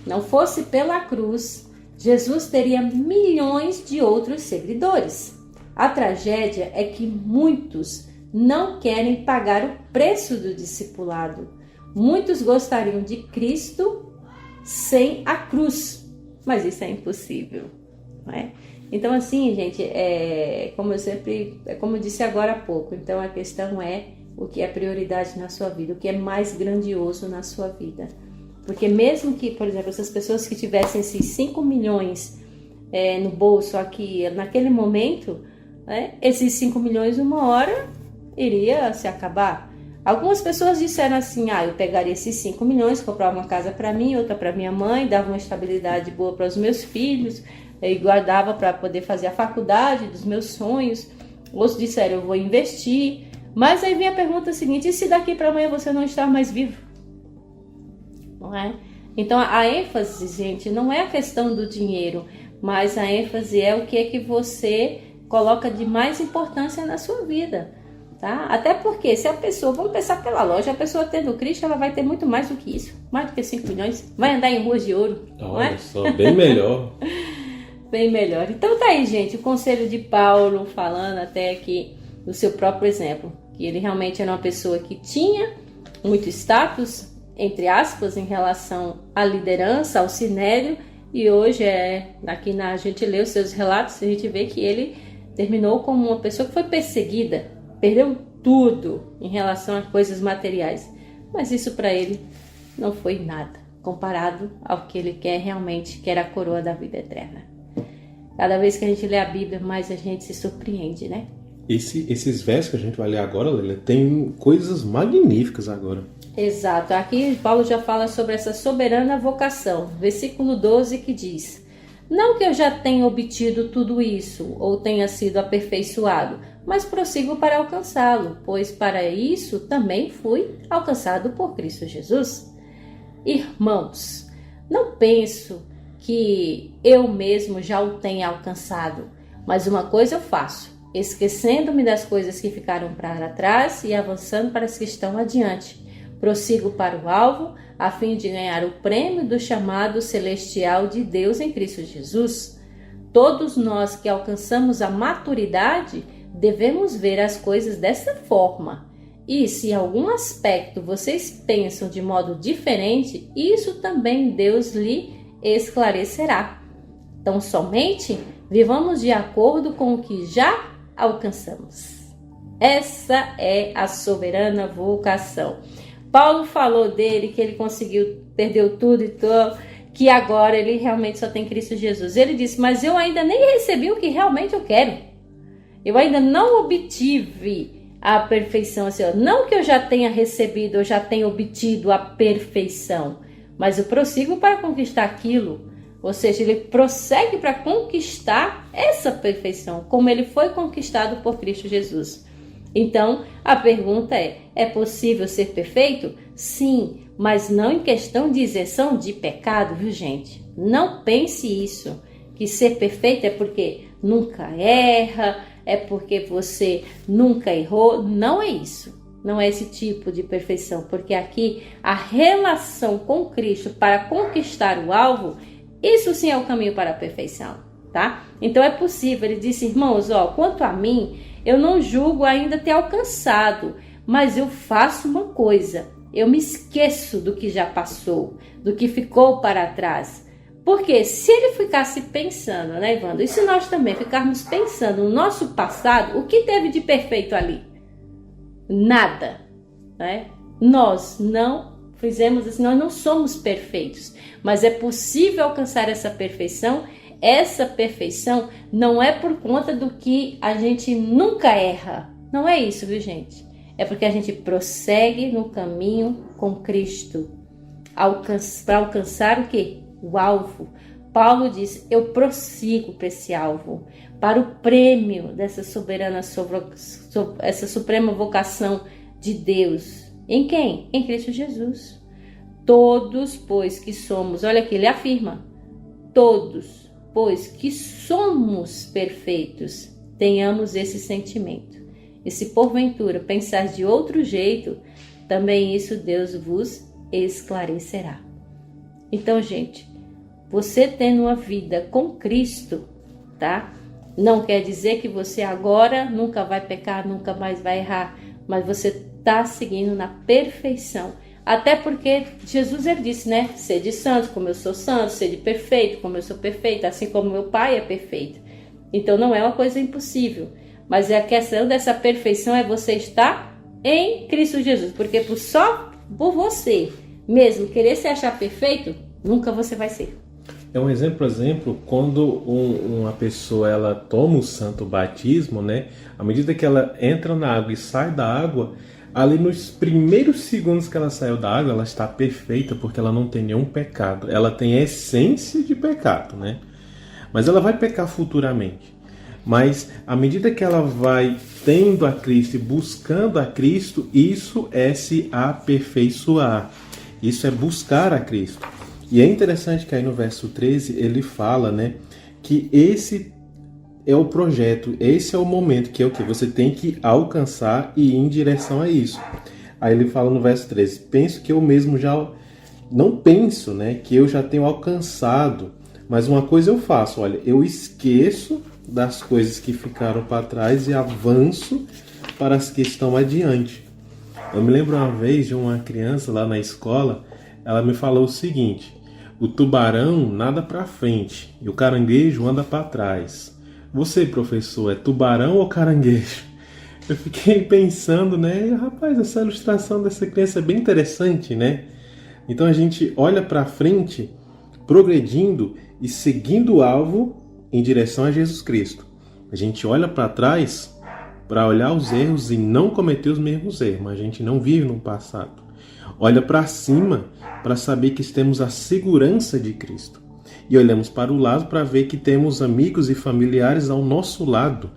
Não fosse pela cruz, Jesus teria milhões de outros seguidores. A tragédia é que muitos não querem pagar o preço do discipulado. Muitos gostariam de Cristo sem a cruz, mas isso é impossível, não é? Então, assim, gente, como eu disse agora há pouco, então a questão é o que é prioridade na sua vida, o que é mais grandioso na sua vida. Porque mesmo que, por exemplo, essas pessoas que tivessem esses 5 milhões no bolso aqui, naquele momento, esses 5 milhões, uma hora, iria se acabar. Algumas pessoas disseram assim, eu pegaria esses 5 milhões, comprava uma casa para mim, outra para minha mãe, dava uma estabilidade boa para os meus filhos, e guardava para poder fazer a faculdade dos meus sonhos. Outros disseram, eu vou investir. Mas aí vem a pergunta seguinte, e se daqui para amanhã você não estar mais vivo? Não é? Então a ênfase, gente, não é a questão do dinheiro, mas a ênfase é o que é que você coloca de mais importância na sua vida. tá? Até porque se a pessoa, vamos pensar pela lógica, a pessoa tendo Cristo, ela vai ter muito mais do que isso, mais do que 5 milhões, vai andar em ruas de ouro, não é? Olha só, bem melhor. Bem melhor. Então tá aí, gente, o conselho de Paulo, falando até aqui do seu próprio exemplo, que ele realmente era uma pessoa que tinha muito status, entre aspas, em relação à liderança, ao sinédrio, e hoje aqui a gente lê os seus relatos, a gente vê que ele terminou como uma pessoa que foi perseguida, perdeu tudo em relação a coisas materiais, mas isso para ele não foi nada, comparado ao que ele quer realmente, que era a coroa da vida eterna. Cada vez que a gente lê a Bíblia, mais a gente se surpreende, né? Esses versos que a gente vai ler agora, Leila, tem coisas magníficas agora. Exato. Aqui Paulo já fala sobre essa soberana vocação. Versículo 12 que diz: não que eu já tenha obtido tudo isso, ou tenha sido aperfeiçoado, mas prossigo para alcançá-lo, pois para isso também fui alcançado por Cristo Jesus. Irmãos, não penso que eu mesmo já o tenha alcançado, mas uma coisa eu faço, esquecendo-me das coisas que ficaram para trás e avançando para as que estão adiante. Prossigo para o alvo, a fim de ganhar o prêmio do chamado celestial de Deus em Cristo Jesus. Todos nós que alcançamos a maturidade devemos ver as coisas dessa forma. E se em algum aspecto vocês pensam de modo diferente, isso também Deus lhe esclarecerá. Então, somente vivamos de acordo com o que já alcançamos. Essa é a soberana vocação. Paulo falou dele, que ele perdeu tudo e tudo, que agora ele realmente só tem Cristo Jesus. Ele disse, mas eu ainda nem recebi o que realmente eu quero. Eu ainda não obtive a perfeição. Assim, não que eu já tenha recebido, eu já tenha obtido a perfeição, mas eu prossigo para conquistar aquilo. Ou seja, ele prossegue para conquistar essa perfeição, como ele foi conquistado por Cristo Jesus. Então, a pergunta é possível ser perfeito? Sim, mas não em questão de isenção de pecado, viu, gente? Não pense isso, que ser perfeito é porque nunca erra, é porque você nunca errou. Não é isso. Não é esse tipo de perfeição, porque aqui a relação com Cristo para conquistar o alvo, isso sim é o caminho para a perfeição, tá? Então é possível. Ele disse, irmãos, quanto a mim, eu não julgo ainda ter alcançado, mas eu faço uma coisa, eu me esqueço do que já passou, do que ficou para trás. Porque se ele ficasse pensando, né, Evandro, e se nós também ficarmos pensando no nosso passado, o que teve de perfeito ali? Nada, né? Nós não fizemos assim, nós não somos perfeitos, mas é possível alcançar essa perfeição. Essa perfeição não é por conta do que a gente nunca erra. Não é isso, viu, gente? É porque a gente prossegue no caminho com Cristo. Para alcançar o quê? O alvo. Paulo diz, eu prossigo para esse alvo, para o prêmio dessa soberana, essa suprema vocação de Deus. Em quem? Em Cristo Jesus. Todos, pois que somos, olha aqui, ele afirma, todos, pois que somos perfeitos, tenhamos esse sentimento. E se porventura pensar de outro jeito, também isso Deus vos esclarecerá. Então, gente, você tendo uma vida com Cristo, tá? Não quer dizer que você agora nunca vai pecar, nunca mais vai errar, mas você está seguindo na perfeição. Até porque Jesus, ele disse, né? Sede santo, como eu sou santo, sede perfeito, como eu sou perfeito, assim como meu Pai é perfeito. Então não é uma coisa impossível, mas a questão dessa perfeição é você estar em Cristo Jesus, porque só por você mesmo querer se achar perfeito, nunca você vai ser. É um exemplo, quando uma pessoa ela toma o santo batismo, né? À medida que ela entra na água e sai da água, ali nos primeiros segundos que ela saiu da água, ela está perfeita porque ela não tem nenhum pecado. Ela tem a essência de pecado, né? Mas ela vai pecar futuramente. Mas à medida que ela vai tendo a Cristo e buscando a Cristo, isso é se aperfeiçoar. Isso é buscar a Cristo. E é interessante que aí no verso 13 ele fala, né, que é o projeto, esse é o momento, que é o que você tem que alcançar e ir em direção a isso. Aí ele fala no verso 13, penso que eu mesmo já... Não penso, né, que eu já tenho alcançado, mas uma coisa eu faço, olha, eu esqueço das coisas que ficaram para trás e avanço para as que estão adiante. Eu me lembro uma vez de uma criança lá na escola, ela me falou o seguinte, o tubarão nada para frente e o caranguejo anda para trás. Você, professor, é tubarão ou caranguejo? Eu fiquei pensando, né, rapaz, essa ilustração dessa criança é bem interessante, né? Então a gente olha para frente, progredindo e seguindo o alvo em direção a Jesus Cristo. A gente olha para trás para olhar os erros e não cometer os mesmos erros, mas a gente não vive no passado. Olha para cima para saber que temos a segurança de Cristo. E olhamos para o lado para ver que temos amigos e familiares ao nosso lado,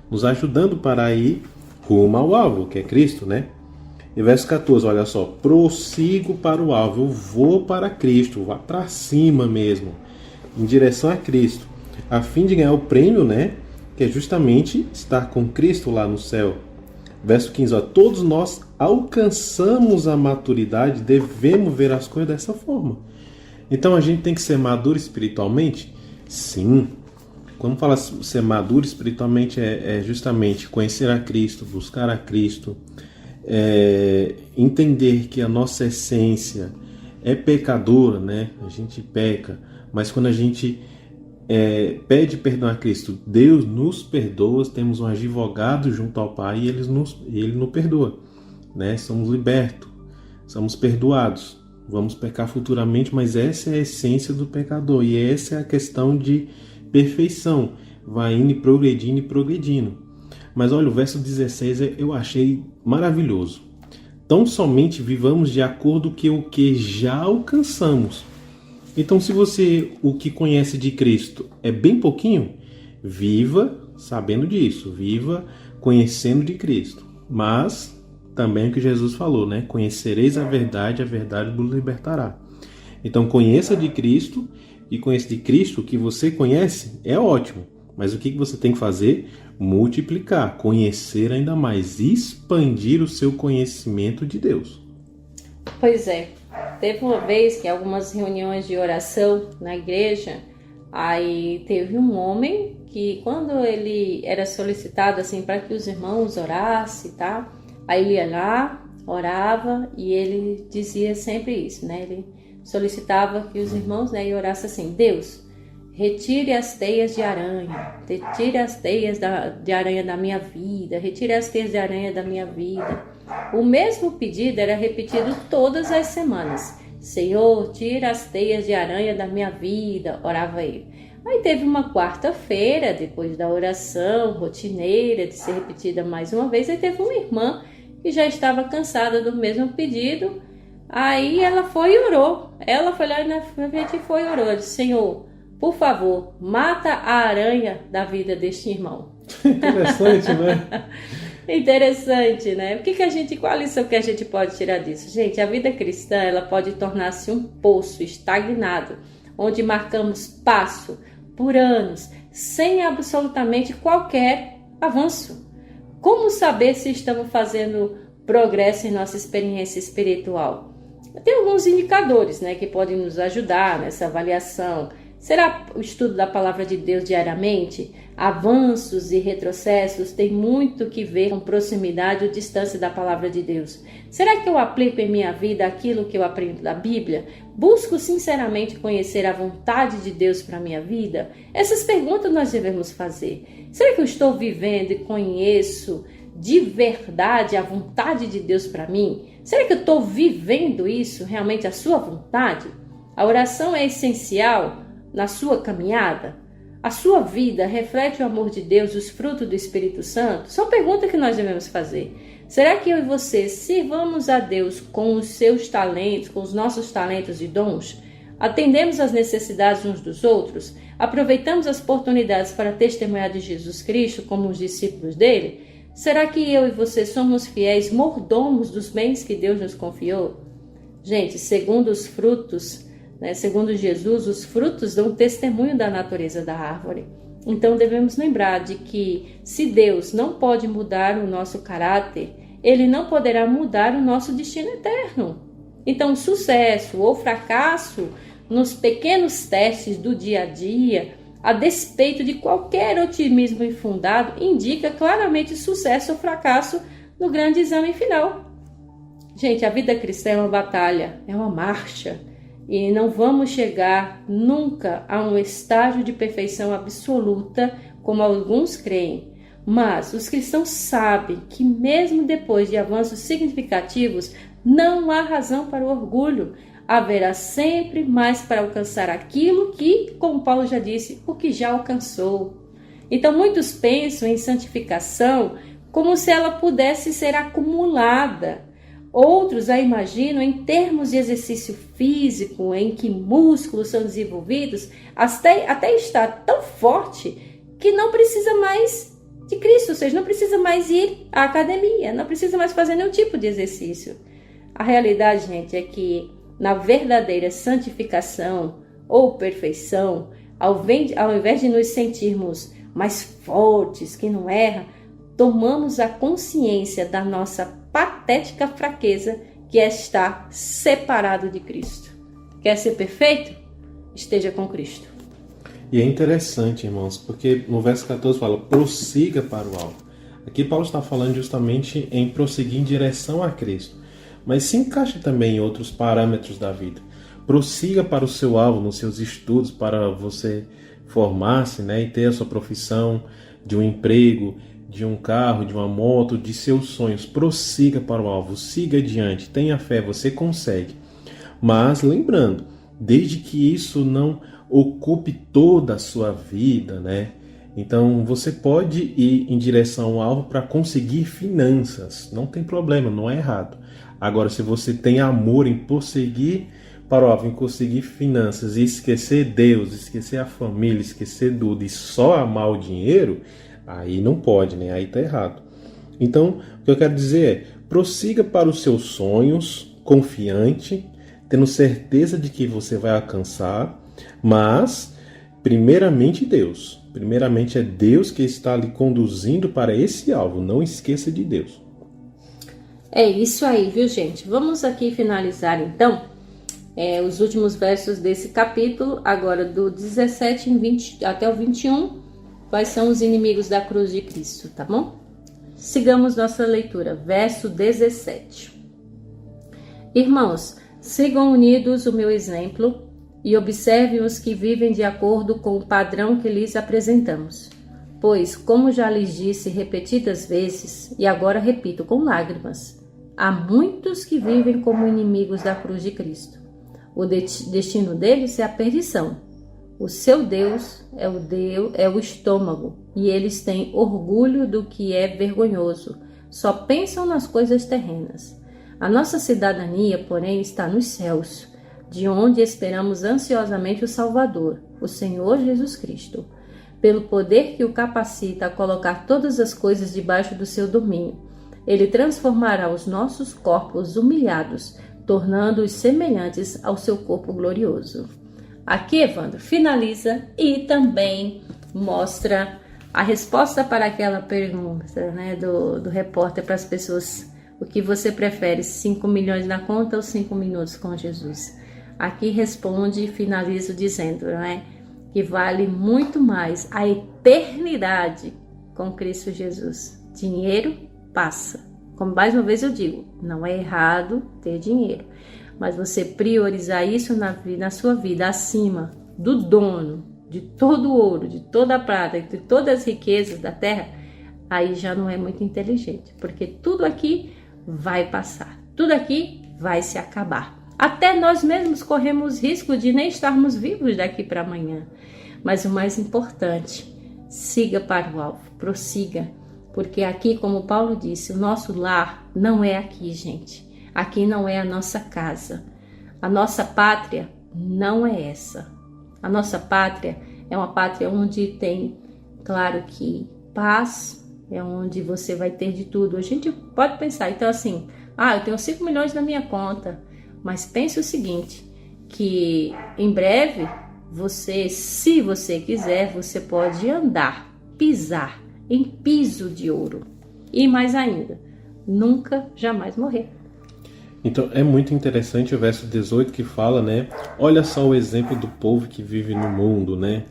nos ajudando para ir rumo ao alvo, que é Cristo, né? E verso 14, olha só, prossigo para o alvo, eu vou para Cristo, vou para cima mesmo, em direção a Cristo, a fim de ganhar o prêmio, né, que é justamente estar com Cristo lá no céu. Verso 15, ó, todos nós alcançamos a maturidade, devemos ver as coisas dessa forma. Então a gente tem que ser maduro espiritualmente? Sim. Quando fala ser maduro espiritualmente é justamente conhecer a Cristo, buscar a Cristo, entender que a nossa essência é pecadora, né? A gente peca, mas quando a gente pede perdão a Cristo, Deus nos perdoa, temos um advogado junto ao Pai e Ele nos perdoa, né? Somos libertos, somos perdoados, vamos pecar futuramente, mas essa é a essência do pecador e essa é a questão de perfeição, vai indo e progredindo. Mas olha, o verso 16 eu achei maravilhoso. Tão somente vivamos de acordo com o que já alcançamos. Então, se você o que conhece de Cristo é bem pouquinho, viva sabendo disso, viva conhecendo de Cristo. Mas também o que Jesus falou, né? Conhecereis a verdade vos libertará. Então, conheça de Cristo e conheça de Cristo o que você conhece é ótimo. Mas o que você tem que fazer? Multiplicar, conhecer ainda mais, expandir o seu conhecimento de Deus. Pois é, teve uma vez que algumas reuniões de oração na igreja, aí teve um homem que quando ele era solicitado assim para que os irmãos orassem, tá? Aí ele ia lá, orava e ele dizia sempre isso, né? Ele solicitava que os irmãos, né, orassem assim, Deus, retire as teias de aranha, retire as teias de aranha da minha vida, retire as teias de aranha da minha vida. O mesmo pedido era repetido todas as semanas. Senhor, tira as teias de aranha da minha vida, orava ele. Aí teve uma quarta-feira, depois da oração rotineira, de ser repetida mais uma vez, aí teve uma irmã que já estava cansada do mesmo pedido. Aí ela foi e orou. Ela foi lá na frente e foi e orou. Ela disse, Senhor, por favor, mata a aranha da vida deste irmão. Interessante, né? Interessante, né? Qual a lição que a gente pode tirar disso? Gente, a vida cristã, ela pode tornar-se um poço estagnado, onde marcamos passo por anos, sem absolutamente qualquer avanço. Como saber se estamos fazendo progresso em nossa experiência espiritual? Tem alguns indicadores, né, que podem nos ajudar nessa avaliação. Será o estudo da palavra de Deus diariamente? Avanços e retrocessos têm muito que ver com proximidade ou distância da palavra de Deus. Será que eu aplico em minha vida aquilo que eu aprendo da Bíblia? Busco sinceramente conhecer a vontade de Deus para a minha vida? Essas perguntas nós devemos fazer. Será que eu estou vivendo e conheço de verdade a vontade de Deus para mim? Será que eu estou vivendo isso, realmente a sua vontade? A oração é essencial na sua caminhada? A sua vida reflete o amor de Deus, os frutos do Espírito Santo? São perguntas que nós devemos fazer. Será que eu e você sirvamos a Deus com os seus talentos, com os nossos talentos e dons? Atendemos às necessidades uns dos outros? Aproveitamos as oportunidades para testemunhar de Jesus Cristo como os discípulos dele? Será que eu e você somos fiéis mordomos dos bens que Deus nos confiou? Gente, segundo os frutos, segundo Jesus, os frutos dão testemunho da natureza da árvore. Então devemos lembrar de que se Deus não pode mudar o nosso caráter, Ele não poderá mudar o nosso destino eterno. Então o sucesso ou fracasso nos pequenos testes do dia a dia, a despeito de qualquer otimismo infundado, indica claramente sucesso ou fracasso no grande exame final. Gente, a vida cristã é uma batalha, é uma marcha, e não vamos chegar nunca a um estágio de perfeição absoluta, como alguns creem. Mas os cristãos sabem que mesmo depois de avanços significativos, não há razão para o orgulho. Haverá sempre mais para alcançar aquilo que, como Paulo já disse, o que já alcançou. Então muitos pensam em santificação como se ela pudesse ser acumulada. Outros a imaginam em termos de exercício físico, em que músculos são desenvolvidos, até estar tão forte que não precisa mais de Cristo, ou seja, não precisa mais ir à academia, não precisa mais fazer nenhum tipo de exercício. A realidade, gente, é que na verdadeira santificação ou perfeição, ao invés de nos sentirmos mais fortes, que não erra, tomamos a consciência da nossa patética fraqueza, que é estar separado de Cristo. Quer ser perfeito? Esteja com Cristo. E é interessante, irmãos, porque no verso 14 fala, prossiga para o alvo. Aqui Paulo está falando justamente em prosseguir em direção a Cristo, mas se encaixa também em outros parâmetros da vida. Prossiga para o seu alvo, nos seus estudos, para você formar-se, né, e ter a sua profissão, de um emprego, de um carro, de uma moto, de seus sonhos. Prossiga para o alvo, siga adiante, tenha fé, você consegue. Mas lembrando, desde que isso não ocupe toda a sua vida, né? Então você pode ir em direção ao alvo para conseguir finanças, não tem problema, não é errado. Agora, se você tem amor em prosseguir para o alvo, em conseguir finanças e esquecer Deus, esquecer a família, esquecer tudo e só amar o dinheiro, aí não pode, né? Aí tá errado. Então, o que eu quero dizer é, prossiga para os seus sonhos, confiante, tendo certeza de que você vai alcançar, mas, primeiramente Deus. Primeiramente é Deus que está lhe conduzindo para esse alvo, não esqueça de Deus. É isso aí, viu, gente? Vamos aqui finalizar, então, os últimos versos desse capítulo, agora do 17 até o 21, quais são os inimigos da cruz de Cristo, tá bom? Sigamos nossa leitura, verso 17. Irmãos, sigam unidos o meu exemplo e observem os que vivem de acordo com o padrão que lhes apresentamos. Pois, como já lhes disse repetidas vezes, e agora repito com lágrimas, há muitos que vivem como inimigos da cruz de Cristo. O destino deles é a perdição. O seu Deus é o estômago, e eles têm orgulho do que é vergonhoso. Só pensam nas coisas terrenas. A nossa cidadania, porém, está nos céus, de onde esperamos ansiosamente o Salvador, o Senhor Jesus Cristo, pelo poder que o capacita a colocar todas as coisas debaixo do seu domínio. Ele transformará os nossos corpos humilhados, tornando-os semelhantes ao seu corpo glorioso. Aqui, Evandro, finaliza e também mostra a resposta para aquela pergunta, né, do repórter para as pessoas: o que você prefere, 5 milhões na conta ou 5 minutos com Jesus? Aqui responde e finaliza dizendo, né, que vale muito mais a eternidade com Cristo Jesus. Dinheiro passa. Como mais uma vez eu digo, não é errado ter dinheiro, mas você priorizar isso na sua vida acima do dono de todo o ouro, de toda a prata, de todas as riquezas da terra, aí já não é muito inteligente, porque tudo aqui vai passar, tudo aqui vai se acabar. Até nós mesmos corremos risco de nem estarmos vivos daqui para amanhã. Mas o mais importante, siga para o alvo, prossiga. Porque aqui, como Paulo disse, o nosso lar não é aqui, gente. Aqui não é a nossa casa. A nossa pátria não é essa. A nossa pátria é uma pátria onde tem, claro que, paz, é onde você vai ter de tudo. A gente pode pensar, então assim, eu tenho 5 milhões na minha conta. Mas pense o seguinte, que em breve Você, se você quiser, você pode andar, pisar em piso de ouro. E mais ainda, nunca, jamais morrer. Então é muito interessante o verso 18 que fala, né? Olha só o exemplo do povo que vive no mundo, né?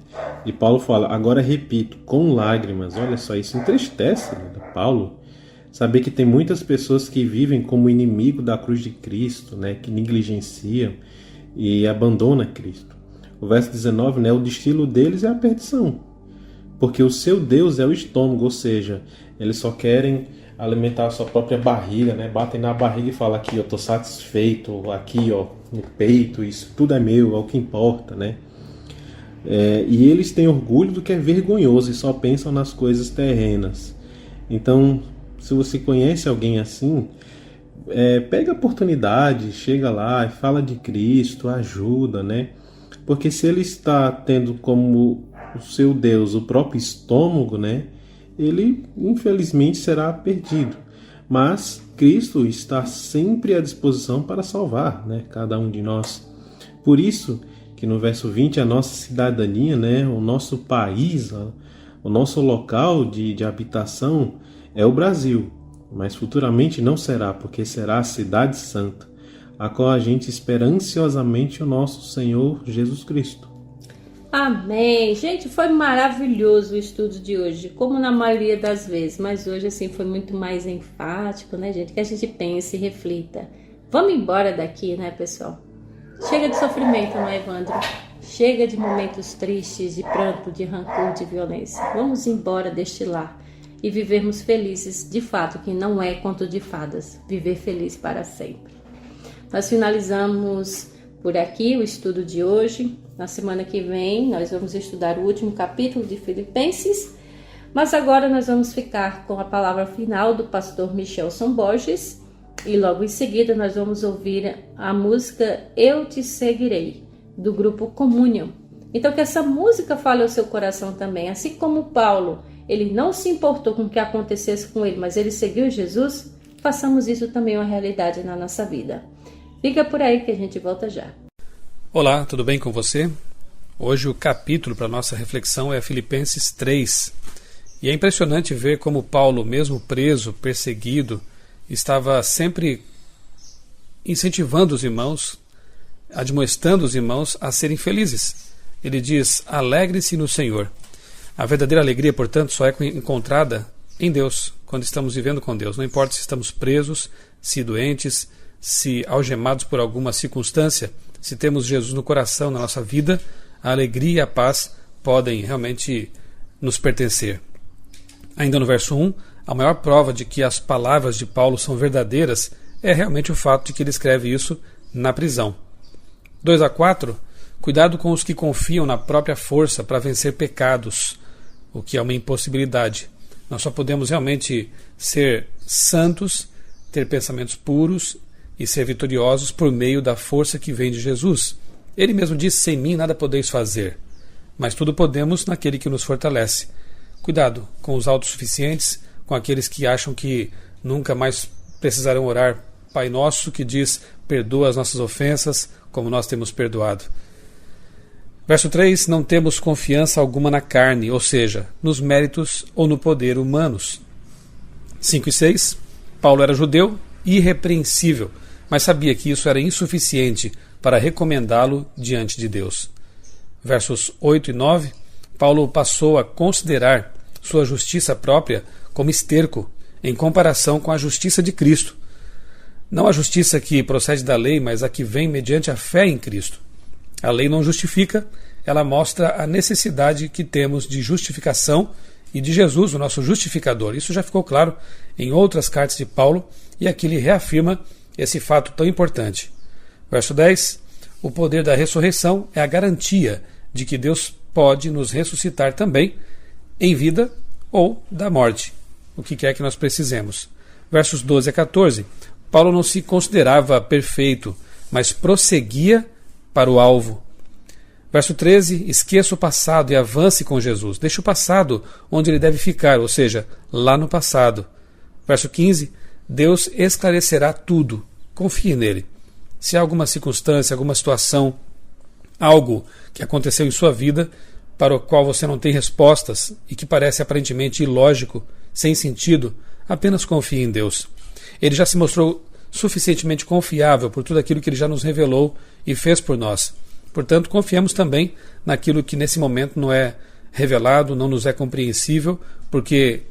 E Paulo fala, agora repito, com lágrimas. Olha só, isso entristece, né, Paulo. Saber que tem muitas pessoas que vivem como inimigo da cruz de Cristo, né? Que negligenciam e abandonam Cristo. O verso 19, né? O destino deles é a perdição. Porque o seu Deus é o estômago, ou seja, eles só querem alimentar a sua própria barriga, né? Batem na barriga e falam aqui, eu tô satisfeito, aqui, ó, no peito, isso tudo é meu, é o que importa, né? E eles têm orgulho do que é vergonhoso e só pensam nas coisas terrenas. Então, se você conhece alguém assim, pega a oportunidade, chega lá e fala de Cristo, ajuda, né? Porque se ele está tendo como o seu Deus o próprio estômago, né? Ele infelizmente será perdido. Mas Cristo está sempre à disposição para salvar, né, cada um de nós. Por isso que no verso 20 a nossa cidadania, né, o nosso país, o nosso local de habitação é o Brasil. Mas futuramente não será, porque será a cidade santa, a qual a gente espera ansiosamente o nosso Senhor Jesus Cristo. Amém. Gente, foi maravilhoso o estudo de hoje, como na maioria das vezes, mas hoje assim foi muito mais enfático, né, gente? Que a gente pense e reflita. Vamos embora daqui, né, pessoal? Chega de sofrimento, não é, Evandro? Chega de momentos tristes, de pranto, de rancor, de violência. Vamos embora deste lar e vivermos felizes, de fato, que não é conto de fadas, viver feliz para sempre. Nós finalizamos por aqui o estudo de hoje. Na semana que vem nós vamos estudar o último capítulo de Filipenses, mas agora nós vamos ficar com a palavra final do pastor Michelson Borges e logo em seguida nós vamos ouvir a música Eu Te Seguirei, do grupo Communion. Então que essa música fale ao seu coração também, assim como Paulo, ele não se importou com o que acontecesse com ele, mas ele seguiu Jesus, façamos isso também uma realidade na nossa vida. Fica por aí que a gente volta já. Olá, tudo bem com você? Hoje o capítulo para nossa reflexão é Filipenses 3. E é impressionante ver como Paulo, mesmo preso, perseguido, estava sempre incentivando os irmãos, admoestando os irmãos a serem felizes. Ele diz, alegre-se no Senhor. A verdadeira alegria, portanto, só é encontrada em Deus, quando estamos vivendo com Deus. Não importa se estamos presos, se doentes, se algemados por alguma circunstância, se temos Jesus no coração, na nossa vida, a alegria e a paz podem realmente nos pertencer. Ainda no verso 1, a maior prova de que as palavras de Paulo são verdadeiras é realmente o fato de que ele escreve isso na prisão. 2-4, cuidado com os que confiam na própria força para vencer pecados, o que é uma impossibilidade. Nós só podemos realmente ser santos, ter pensamentos puros e ser vitoriosos por meio da força que vem de Jesus. Ele mesmo disse, sem mim nada podeis fazer, mas tudo podemos naquele que nos fortalece. Cuidado com os autossuficientes, com aqueles que acham que nunca mais precisarão orar Pai Nosso, que diz, perdoa as nossas ofensas, como nós temos perdoado. Verso 3, não temos confiança alguma na carne, ou seja, nos méritos ou no poder humanos. 5 e 6, Paulo era judeu, irrepreensível, mas sabia que isso era insuficiente para recomendá-lo diante de Deus. Versos 8 e 9, Paulo passou a considerar sua justiça própria como esterco em comparação com a justiça de Cristo. Não a justiça que procede da lei, mas a que vem mediante a fé em Cristo. A lei não justifica, ela mostra a necessidade que temos de justificação e de Jesus, o nosso justificador. Isso já ficou claro em outras cartas de Paulo, e aqui ele reafirma esse fato tão importante. Verso 10, o poder da ressurreição é a garantia de que Deus pode nos ressuscitar também em vida ou da morte, o que quer que nós precisemos. Versos 12 a 14, Paulo não se considerava perfeito, mas prosseguia para o alvo. Verso 13, esqueça o passado e avance com Jesus. Deixe o passado onde ele deve ficar, ou seja, lá no passado. Verso 15, Deus esclarecerá tudo. Confie nele. Se há alguma circunstância, alguma situação, algo que aconteceu em sua vida para o qual você não tem respostas e que parece aparentemente ilógico, sem sentido, apenas confie em Deus. Ele já se mostrou suficientemente confiável por tudo aquilo que Ele já nos revelou e fez por nós. Portanto, confiemos também naquilo que nesse momento não é revelado, não nos é compreensível, porque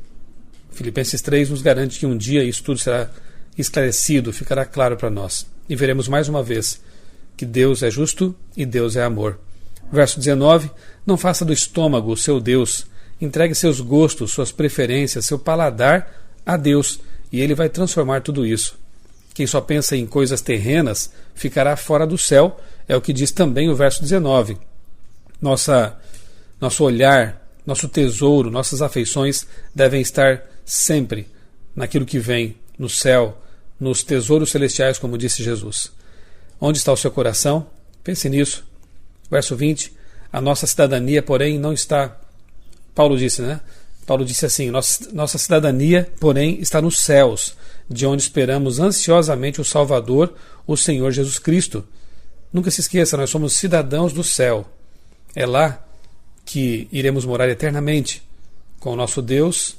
Filipenses 3 nos garante que um dia isso tudo será esclarecido, ficará claro para nós. E veremos mais uma vez que Deus é justo e Deus é amor. Verso 19, não faça do estômago o seu Deus, entregue seus gostos, suas preferências, seu paladar a Deus, e Ele vai transformar tudo isso. Quem só pensa em coisas terrenas ficará fora do céu, é o que diz também o verso 19. Nosso olhar, nosso tesouro, nossas afeições devem estar sempre naquilo que vem, no céu, nos tesouros celestiais, como disse Jesus. Onde está o seu coração? Pense nisso. Verso 20, a nossa cidadania, porém, não está... Paulo disse, né? Paulo disse assim, nossa cidadania, porém, está nos céus, de onde esperamos ansiosamente o Salvador, o Senhor Jesus Cristo. Nunca se esqueça, nós somos cidadãos do céu. É lá que iremos morar eternamente com o nosso Deus.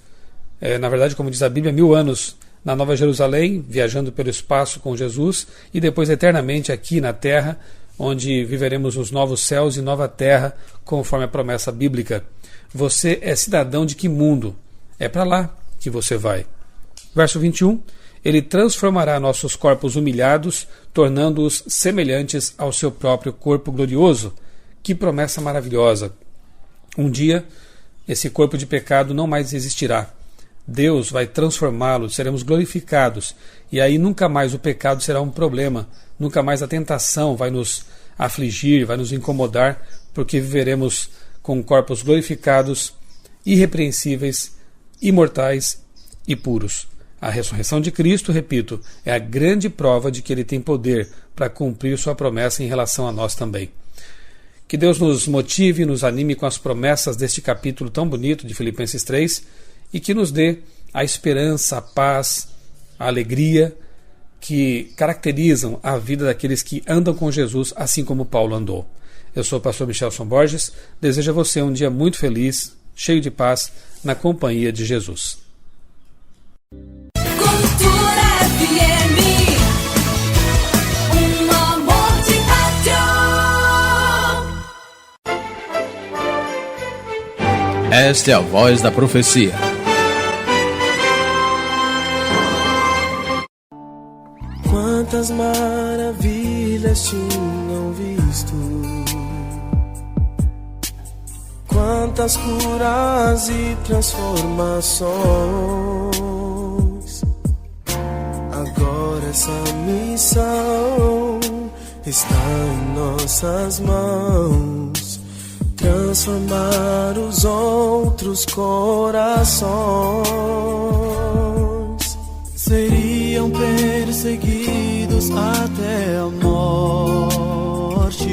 Na verdade, como diz a Bíblia, 1000 anos na Nova Jerusalém, viajando pelo espaço com Jesus, e depois eternamente aqui na terra, onde viveremos nos novos céus e nova terra, conforme a promessa bíblica. Você é cidadão de que mundo? É para lá que você vai. Verso 21, Ele transformará nossos corpos humilhados, tornando-os semelhantes ao seu próprio corpo glorioso. Que promessa maravilhosa! Um dia, esse corpo de pecado não mais existirá. Deus vai transformá-lo, seremos glorificados, e aí nunca mais o pecado será um problema, nunca mais a tentação vai nos afligir, vai nos incomodar, porque viveremos com corpos glorificados, irrepreensíveis, imortais e puros. A ressurreição de Cristo, repito, é a grande prova de que Ele tem poder para cumprir sua promessa em relação a nós também. Que Deus nos motive e nos anime com as promessas deste capítulo tão bonito de Filipenses 3 e que nos dê a esperança, a paz, a alegria que caracterizam a vida daqueles que andam com Jesus, assim como Paulo andou. Eu sou o pastor Michelson Borges, desejo a você um dia muito feliz, cheio de paz, na companhia de Jesus. Cultura FM, amor de rádio. Esta é a voz da profecia. Quantas maravilhas tinham visto, quantas curas e transformações. Agora essa missão está em nossas mãos, transformar os outros corações. Seriam perseguidos até a morte,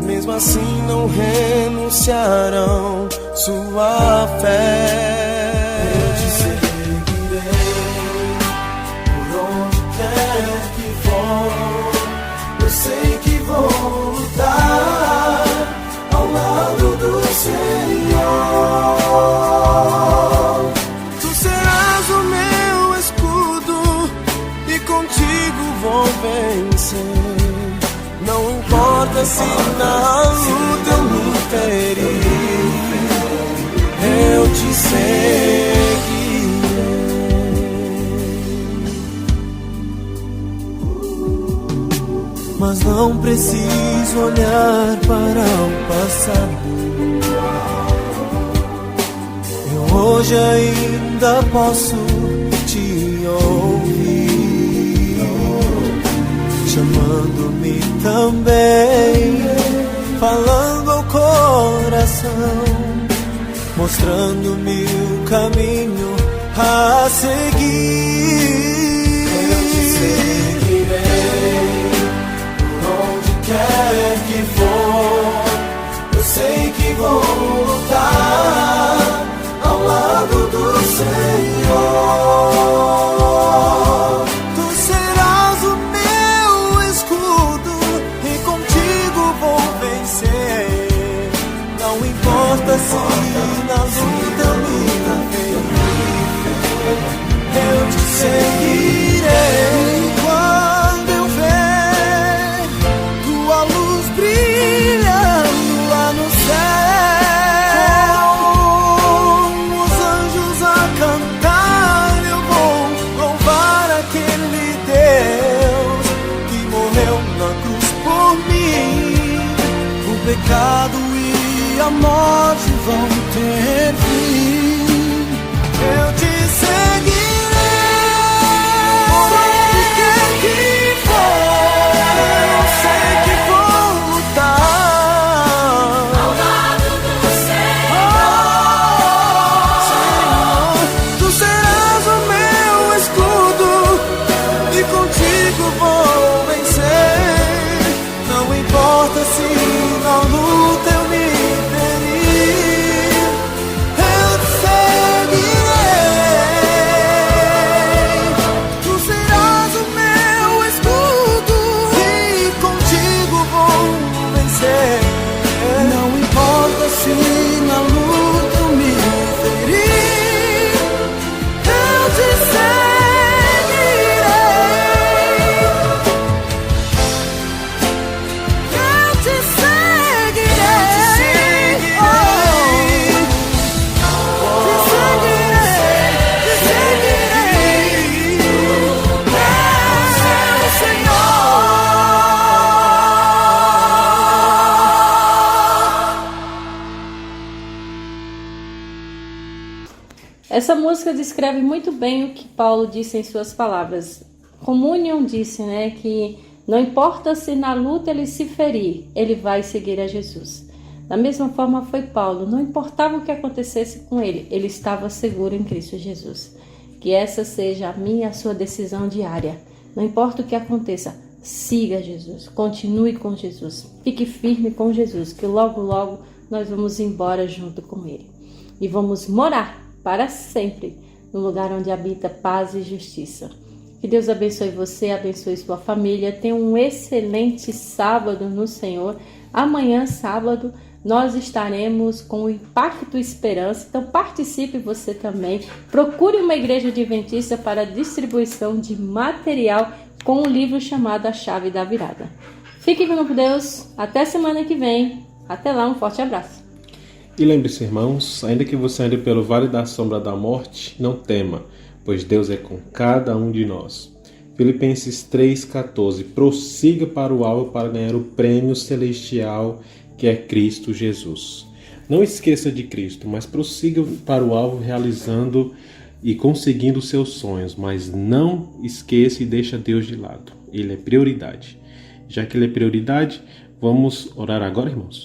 mesmo assim não renunciarão sua fé. Eu te seguirei por onde quer que for. Eu sei que vou lutar ao lado do Senhor. Tu serás o meu escudo e contigo vou vencer. Não importa se na luta eu me ferir, eu te seguirei. Mas não preciso olhar para o passado. Eu hoje ainda posso te ouvir, chamando-me também, falando ao coração, mostrando-me o caminho a seguir. Eu te seguirei por onde quer que for. Eu sei que vou lutar ao lado do Senhor. Tu serás o meu escudo e contigo vou Não importa se na luta eu me ferir, eu te seguirei. Quando eu ver tua luz brilhando lá no céu, os anjos a cantar, eu vou louvar aquele Deus que morreu na cruz por mim. O pecado e a morte vão ter fim. Eu te seguirei, onde quer que for. Eu sei que vou lutar Ao lado do Senhor, tu serás o meu escudo e contigo vou vencer. Não importa se na luta eu me ferir, eu te seguirei. Tu serás o meu escudo e contigo vou vencer. Não importa se na luta eu me ferir, eu te seguirei. Eu te seguirei. Oh, te seguirei, te seguirei. Meu Senhor. Essa música descreve muito bem o que Paulo disse em suas palavras. Communion disse, que não importa se na luta ele se ferir, ele vai seguir a Jesus. Da mesma forma foi Paulo, não importava o que acontecesse com ele, ele estava seguro em Cristo Jesus. Que essa seja a minha e a sua decisão diária. Não importa o que aconteça, siga Jesus, continue com Jesus, fique firme com Jesus, que logo logo nós vamos embora junto com ele. E vamos morar para sempre no lugar onde habita paz e justiça. Que Deus abençoe você, abençoe sua família. Tenha um excelente sábado no Senhor. Amanhã, sábado, nós estaremos com o Impacto Esperança. Então participe você também. Procure uma igreja adventista para distribuição de material com um livro chamado A Chave da Virada. Fique com Deus. Até semana que vem. Até lá, um forte abraço. E lembre-se, irmãos, ainda que você ande pelo vale da sombra da morte, não tema, pois Deus é com cada um de nós. Filipenses 3,14. Prossiga para o alvo para ganhar o prêmio celestial que é Cristo Jesus. Não esqueça de Cristo, mas prossiga para o alvo realizando e conseguindo seus sonhos, mas não esqueça e deixa Deus de lado. Ele é prioridade. Já que Ele é prioridade, vamos orar agora, irmãos?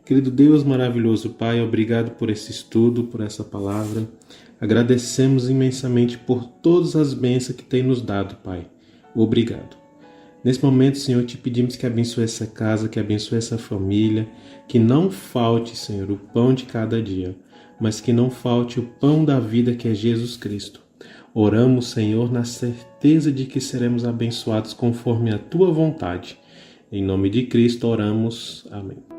Querido Deus, maravilhoso Pai, obrigado por esse estudo, por essa palavra. Agradecemos imensamente por todas as bênçãos que tem nos dado, Pai. Obrigado. Nesse momento, Senhor, te pedimos que abençoe essa casa, que abençoe essa família, que não falte, Senhor, o pão de cada dia, mas que não falte o pão da vida que é Jesus Cristo. Oramos, Senhor, na certeza de que seremos abençoados conforme a Tua vontade. Em nome de Cristo oramos. Amém.